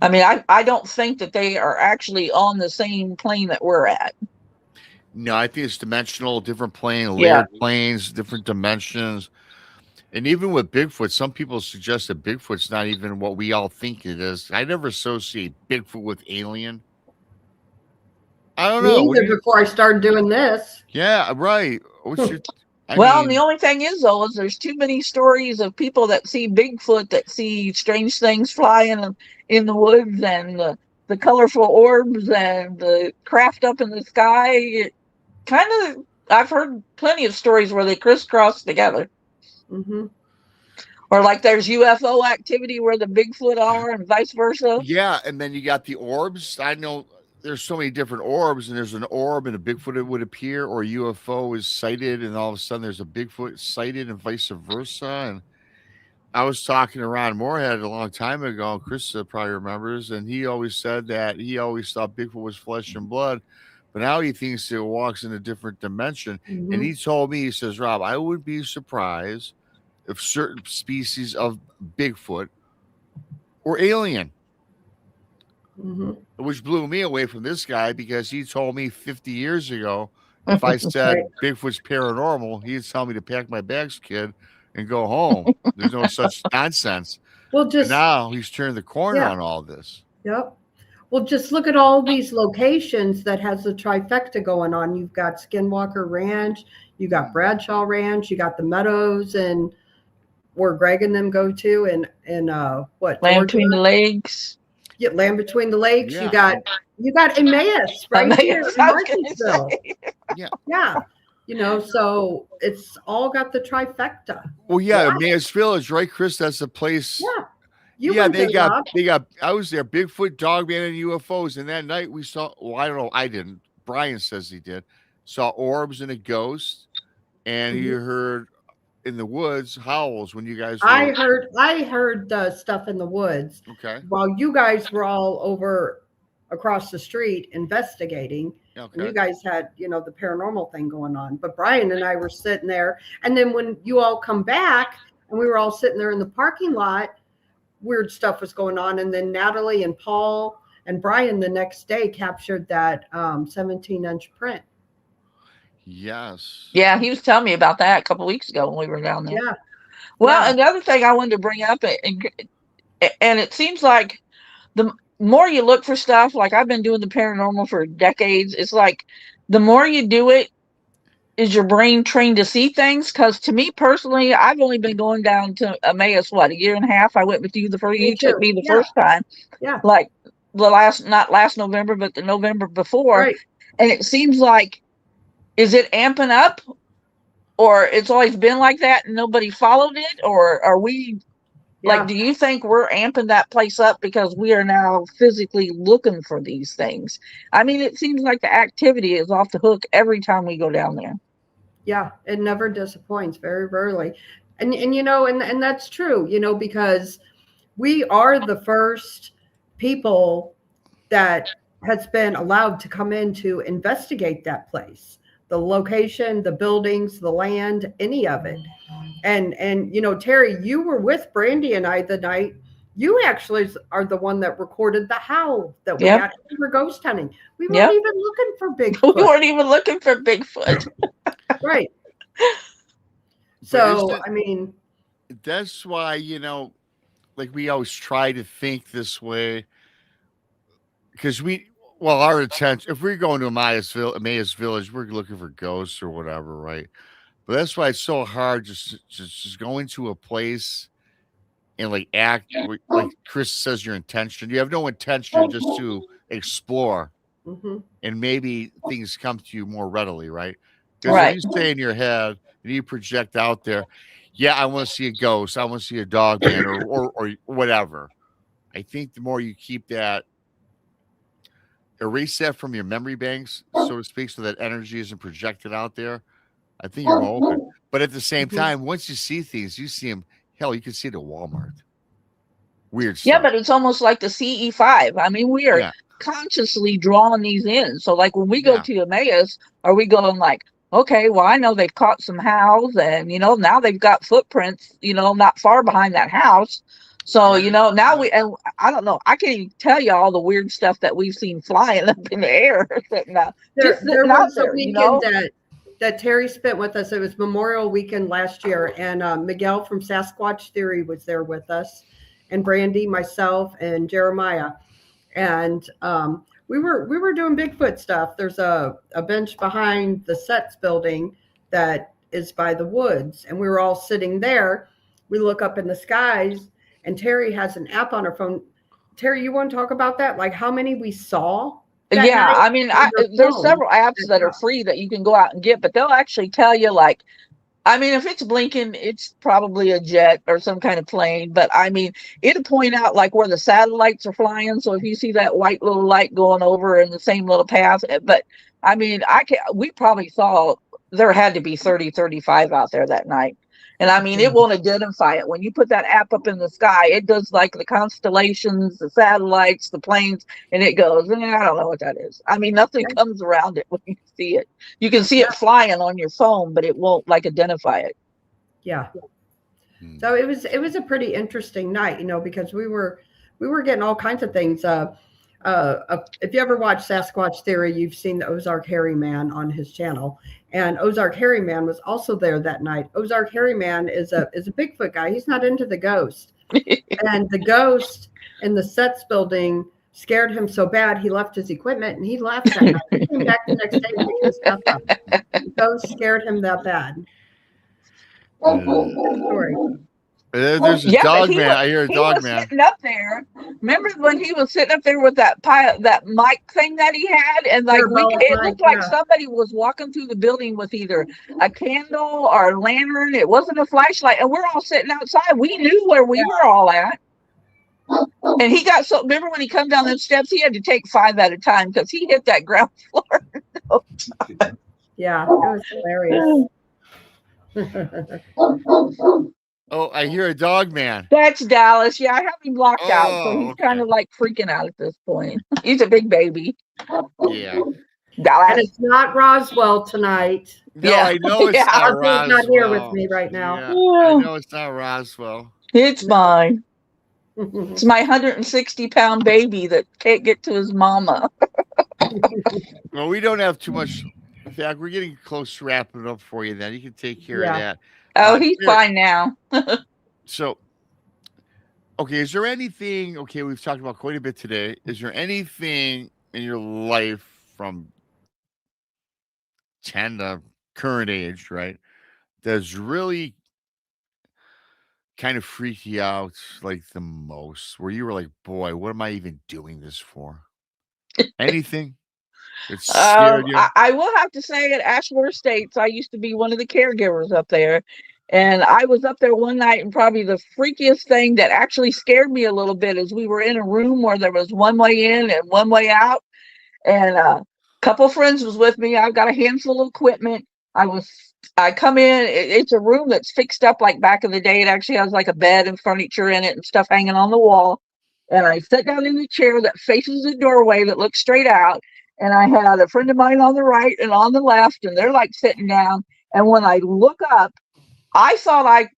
I mean, I don't think that they are actually on the same plane that we're at. No, I think it's dimensional, different plane, layered planes, different dimensions. And even with Bigfoot, some people suggest that Bigfoot's not even what we all think it is. I never associate Bigfoot with alien. I don't know. Before I started doing this. Yeah, right. What's your... the only thing is, though, is there's too many stories of people that see Bigfoot, that see strange things flying in the woods and the colorful orbs and the craft up in the sky. I've heard plenty of stories where they crisscross together. Or like there's UFO activity where the Bigfoot are and vice versa. Yeah, and then you got the orbs. I know there's so many different orbs, and there's an orb and a Bigfoot would appear, or a UFO is sighted, and all of a sudden there's a Bigfoot sighted, and vice versa. And I was talking to Ron Moorhead a long time ago. Chris probably remembers, and he always said that he always thought Bigfoot was flesh and blood, but now he thinks it walks in a different dimension. And he told me, he says, Rob, I would be surprised if certain species of Bigfoot were alien. Which blew me away from this guy because he told me 50 years ago, if I said Bigfoot's paranormal, he'd tell me to pack my bags, kid, and go home. There's no such nonsense. Well, now he's turned the corner on all this. Yep. Well, just look at all these locations that has the trifecta going on. You've got Skinwalker Ranch, you got Bradshaw Ranch, you got the Meadows, and where Greg and them go to, and what? Land Between the Lakes. Yeah, Land Between the Lakes. Yeah. You got Emmaus right here in Martinsville. Yeah. So it's all got the trifecta. Well, Emmaus Village, right, Chris? That's the place. Yeah. They got. I was there. Bigfoot, Dogman, and UFOs. And that night we saw. Well, I don't know. I didn't. Brian says he did. Saw orbs and a ghost, and he heard in the woods howls when you guys. I heard the stuff in the woods. Okay. While you guys were all over across the street investigating. Okay. And you guys had, the paranormal thing going on. But Brian and I were sitting there. And then when you all come back and we were all sitting there in the parking lot, weird stuff was going on. And then Natalie and Paul and Brian the next day captured that 17-inch print. Yes. Yeah, he was telling me about that a couple of weeks ago when we were down there. Yeah. Well, another thing I wanted to bring up, and it seems like the more you look for stuff, like I've been doing the paranormal for decades, it's like the more you do it, is your brain trained to see things? Because to me personally, I've only been going down to Emmaus, a year and a half. I went with you you took me the first time. Yeah. Like not last November, but the November before. Right. And it seems like, is it amping up? Or it's always been like that and nobody followed it? Or are we Yeah. Like, do you think we're amping that place up because we are now physically looking for these things? I mean, it seems like the activity is off the hook every time we go down there. Yeah, it never disappoints, very rarely. And you know, and that's true, you know, because we are the first people that has been allowed to come in to investigate that place, the location, the buildings, the land, any of it. And you know, Teri, you were with Brandy and I the night. You actually are the one that recorded the howl that we Yep. got. We were ghost hunting. We Yep. weren't even looking for We Bigfoot. weren't even looking for Bigfoot. Right. But So, isn't- I mean, that's why, you know, like we always try to think this way because our attention, if we're going to Emmaus Village, we're looking for ghosts or whatever, right? But that's why it's so hard just go into a place and like act like Chris says your intention. You have no intention just to explore mhm. and maybe things come to you more readily, right? Because Right. if you stay in your head and you project out there, yeah, I want to see a ghost, I want to see a dog man or whatever. I think the more you keep that erase that from your memory banks, so to speak, so that energy isn't projected out there, I think you're more open. But at the same time, once you see things, you see them. Hell, you can see it at Walmart. Weird Yeah, stuff. but it's almost like the CE5. I mean, we are Yeah. consciously drawing these in. So, like when we go Yeah. to Emmaus, are we going like, okay, well, I know they've caught some howls, and you know now they've got footprints, you know, not far behind that house. So, Yeah. you know, now and I don't know, I can't even tell you all the weird stuff that we've seen flying up in the air. There was a you weekend know? that Teri spent with us. It was Memorial Weekend last year, and Miguel from Sasquatch Theory was there with us, and Brandy, myself, and Jeremiah, and we were doing Bigfoot stuff. There's a bench behind the sets building that is by the woods, and we were all sitting there. We look up in the skies, and Teri has an app on her phone. Teri, you want to talk about that? Like how many we saw? That Yeah, night I mean, on your there's phone. several apps that are free that you can go out and get, but they'll actually tell you like, I mean, if it's blinking, it's probably a jet or some kind of plane. But I mean, it'll point out like where the satellites are flying. So if you see that white little light going over in the same little path, but I mean, we probably saw there had to be 30, 35 out there that night. And I mean, it won't identify it. When you put that app up in the sky, it does like the constellations, the satellites, the planes, and it goes, I don't know what that is. I mean, nothing comes around it when you see it. You can see it flying on your phone, but it won't like identify it. Yeah. So it was a pretty interesting night, you know, because we were getting all kinds of things. If you ever watch Sasquatch Theory, you've seen the Ozark Hairy Man on his channel, and Ozark Hairy Man was also there that night. Ozark Hairy Man is a Bigfoot guy. He's not into the ghost, and the ghost in the sets building scared him so bad he left his equipment and he left that night. He came back the next day and picked his stuff up. The ghost scared him that bad. Story. There's a dog man. I hear a dog man sitting up there. Remember when he was sitting up there with that mic thing that he had, and like it looked like somebody was walking through the building with either a candle or a lantern. It wasn't a flashlight, and we're all sitting outside. We knew where we were all at. And he got remember when he come down those steps, he had to take 5 at a time because he hit that ground floor. Yeah, it was hilarious. Oh, I hear a dog man. That's Dallas. Yeah, I have him blocked out, so he's okay. kind of like freaking out at this point. He's a big baby. Yeah. Dallas. And it's not Roswell tonight. No, I know it's not Roswell. He's not here with me right now. Yeah, I know it's not Roswell. It's mine. It's my 160-pound baby that can't get to his mama. Well, we don't have too much. In fact, we're getting close to wrapping it up for you. Then you can take care of that. Oh, he's fine now. So, okay, is there anything? Okay, we've talked about quite a bit today. Is there anything in your life from 10 to current age, right, that's really kind of freaked you out like the most, where you were like, boy, what am I even doing this for? Anything? It's scared you? I will have to say at Ashmore Estates, I used to be one of the caregivers up there. And I was up there one night, and probably the freakiest thing that actually scared me a little bit is we were in a room where there was one way in and one way out. And a couple friends was with me. I've got a handful of equipment. I come in, it's a room that's fixed up like back in the day. It actually has like a bed and furniture in it and stuff hanging on the wall. And I sit down in the chair that faces the doorway that looks straight out. And I had a friend of mine on the right and on the left, and they're like sitting down. And when I look up, I thought I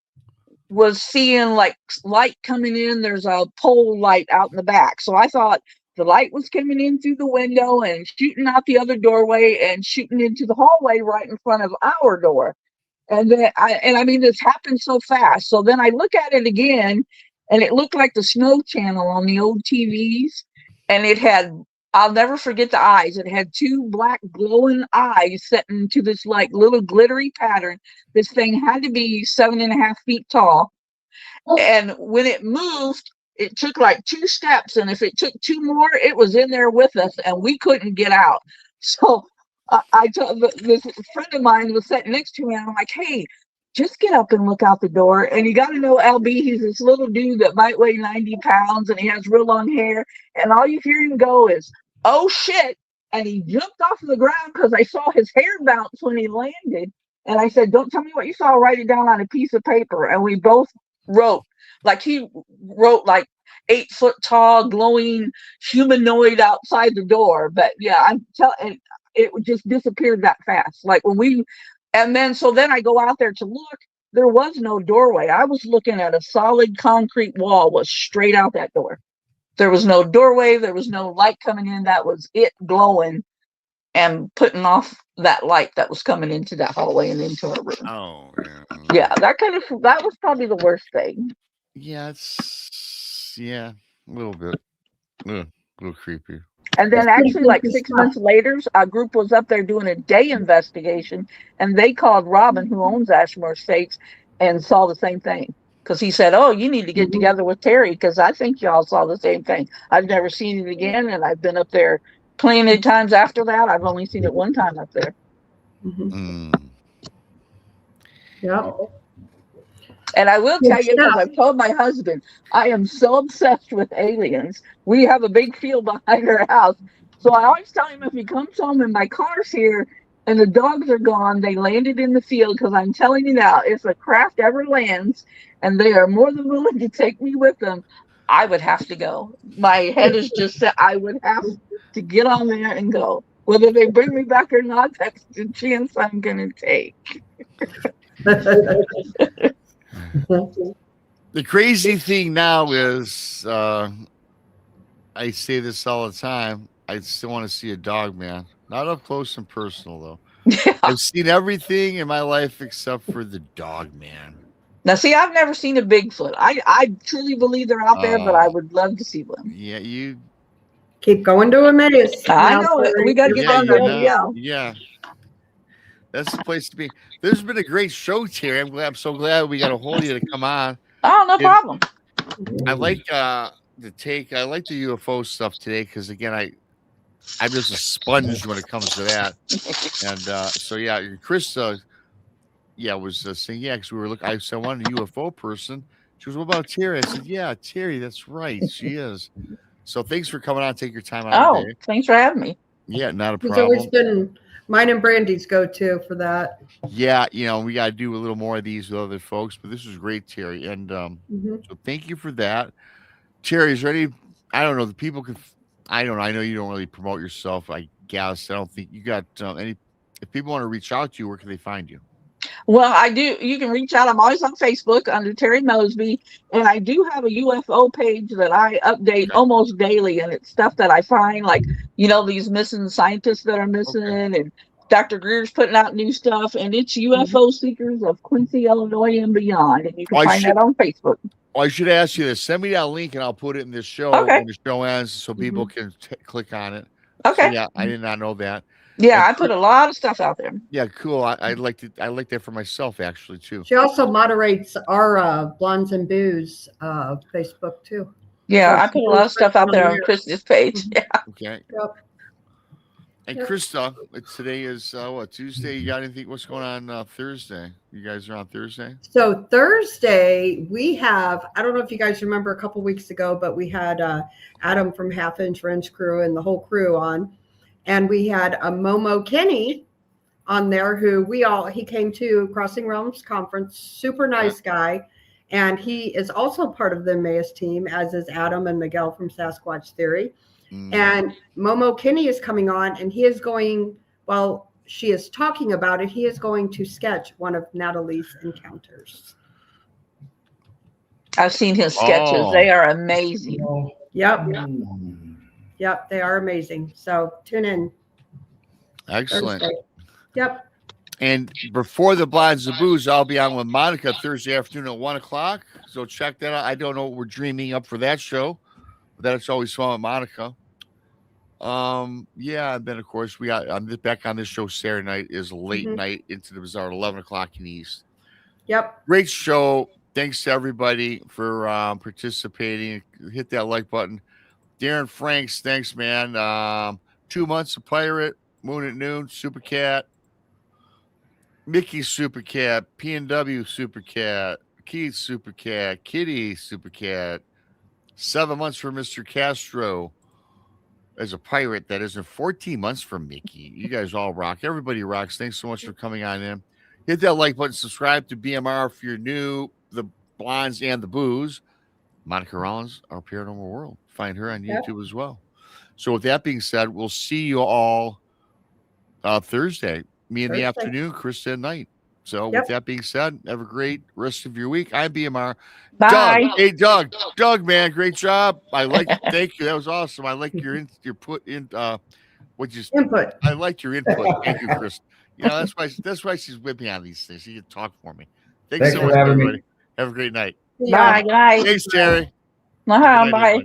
was seeing like light coming in. There's a pole light out in the back. So I thought the light was coming in through the window and shooting out the other doorway and shooting into the hallway right in front of our door. And then I mean, this happened so fast. So then I look at it again, and it looked like the Snow Channel on the old TVs. And it had, I'll never forget the eyes. It had two black glowing eyes set into this like little glittery pattern. This thing had to be 7.5 feet tall. And when it moved, it took like 2 steps. And if it took 2 more, it was in there with us and we couldn't get out. So I told this friend of mine was sitting next to me, and I'm like, hey, just get up and look out the door. And you got to know LB, he's this little dude that might weigh 90 pounds, and he has real long hair. And all you hear him go is, oh shit. And he jumped off the ground because I saw his hair bounce when he landed. And I said, don't tell me what you saw, write it down on a piece of paper. And we both wrote, like he wrote like 8 foot tall, glowing humanoid outside the door. But yeah, I'm telling, it just disappeared that fast. Like when we, and then, so then I go out there to look, there was no doorway. I was looking at a solid concrete wall, was straight out that door. There was no doorway. There was no light coming in. That was it glowing and putting off that light that was coming into that hallway and into our room. Oh, yeah. Yeah, that was probably the worst thing. Yeah, a little bit. A little creepy. And then That's pretty actually like creepy 6 stuff. months later, a group was up there doing a day investigation, and they called Robin, who owns Ashmore Estates, and saw the same thing. Because he said, oh, you need to get together with Teri, because I think y'all saw the same thing. I've never seen it again, and I've been up there plenty of times after that. I've only seen it one time up there. Yeah. And I will tell you, because stuff. I've told my husband, I am so obsessed with aliens. We have a big field behind our house. So I always tell him if he comes home and my car's here and the dogs are gone, they landed in the field, because I'm telling you now, if a craft ever lands and they are more than willing to take me with them, I would have to go. My head is just set. I would have to get on there and go. Whether they bring me back or not, that's the chance I'm going to take. The crazy thing now is, I say this all the time, I still want to see a dog, man. Not up close and personal, though. Yeah. I've seen everything in my life except for the dog, man. Now, see, I've never seen a Bigfoot. I truly believe they're out there, but I would love to see one. Yeah, you. Keep going to a maze. I know it. We got to get down to LDL. Yeah. That's the place to be. This has been a great show, Terry. I'm so glad we got a hold of you to come on. Oh, no problem. I like I like the UFO stuff today because again, I'm just a sponge when it comes to that. And so yeah, Chris was saying because we were looking. I said I wanted a UFO person. She goes, "What about Terry?" I said, "Yeah, Terry, that's right, she is." So thanks for coming on. Take your time out. Oh, thanks for having me. Yeah, not a He's problem. always been mine and Brandy's go-to for that. Yeah, we got to do a little more of these with other folks, but this was great, Terry. And so thank you for that. Terry, is there any, I don't know, the people can, I don't know, I know you don't really promote yourself, I guess. I don't think you got any, if people want to reach out to you, where can they find you? Well, I do. You can reach out. I'm always on Facebook under Teri Mosby, and I do have a UFO page that I update almost daily, and it's stuff that I find, like, these missing scientists that are missing, and Dr. Greer's putting out new stuff, and it's UFO Seekers of Quincy, Illinois, and beyond, and you can find that on Facebook. Well, I should ask you this. Send me that link, and I'll put it in this show when the show ends, so people can click on it. Okay. So, yeah, I did not know that. Yeah, I put a lot of stuff out there. Yeah, cool. I like that for myself actually too. She also moderates our Blondes and Booze Facebook too. Yeah, I put a lot of stuff out there on Chris's page. Yeah. Okay. Yep. And Yep. Krista, today is what, Tuesday? You got anything? What's going on Thursday? You guys are on Thursday? So Thursday we have, I don't know if you guys remember a couple weeks ago, but we had Adam from Half Inch Wrench Crew and the whole crew on, and we had a Momo Kenny on there who he came to Crossing Realms conference, super nice guy. And he is also part of the Emmaus team, as is Adam and Miguel from Sasquatch Theory. And Momo Kinney is coming on, and he is going, while she is talking about it, he is going to sketch one of Natalie's encounters. I've seen his sketches. Oh. They are amazing. Yep. Yep. They are amazing. So tune in. Excellent. Thursday. Yep. And before the Blinds and Booze, I'll be on with Monica Thursday afternoon at 1 o'clock. So check that out. I don't know what we're dreaming up for that show. But that's always fun with Monica. Yeah, and then of course I'm back on this show Saturday night is late night into the Bazaar, 11 o'clock in the East. Yep. Great show. Thanks to everybody for participating. Hit that like button. Darren Franks, thanks, man. 2 months of Pirate, Moon at Noon, Super Cat, Mickey Super Cat, P&W Super Cat, Keith Super Cat, Kitty Super Cat. 7 months for Mr. Castro as a pirate. That isn't 14 months for Mickey. You guys all rock. Everybody rocks. Thanks so much for coming on in. Hit that like button. Subscribe to BMR if you're new. The Blondes and the Booze. Monica Rollins, Our Paranormal World. Find her on YouTube as well. So with that being said, we'll see you all Thursday. Me in the afternoon, Krista at night. So with that being said, have a great rest of your week. I'm BMR. Bye. Doug. Hey, Doug, man, great job. Thank you. That was awesome. I like your input. I like your input. Thank you, Chris. You know, that's why she's with me on these things. She can talk for me. Thanks so much, everybody. Me. Have a great night. Bye, guys. Thanks, Terry. Bye.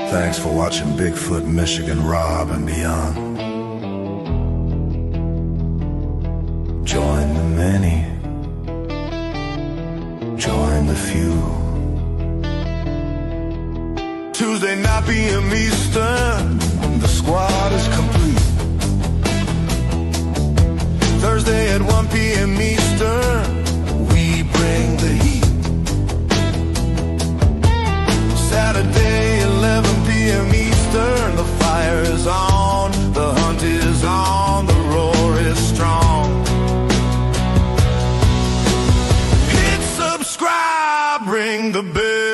Thanks for watching Bigfoot, Michigan, Rob, and beyond. Join the many. Join the few. Tuesday night p.m. Eastern, the squad is complete. Thursday at 1 p.m. Eastern, we bring the heat. Saturday, 11 p.m. Eastern, the fire is on, the hunt is on, the roar is strong. Hit subscribe, ring the bell.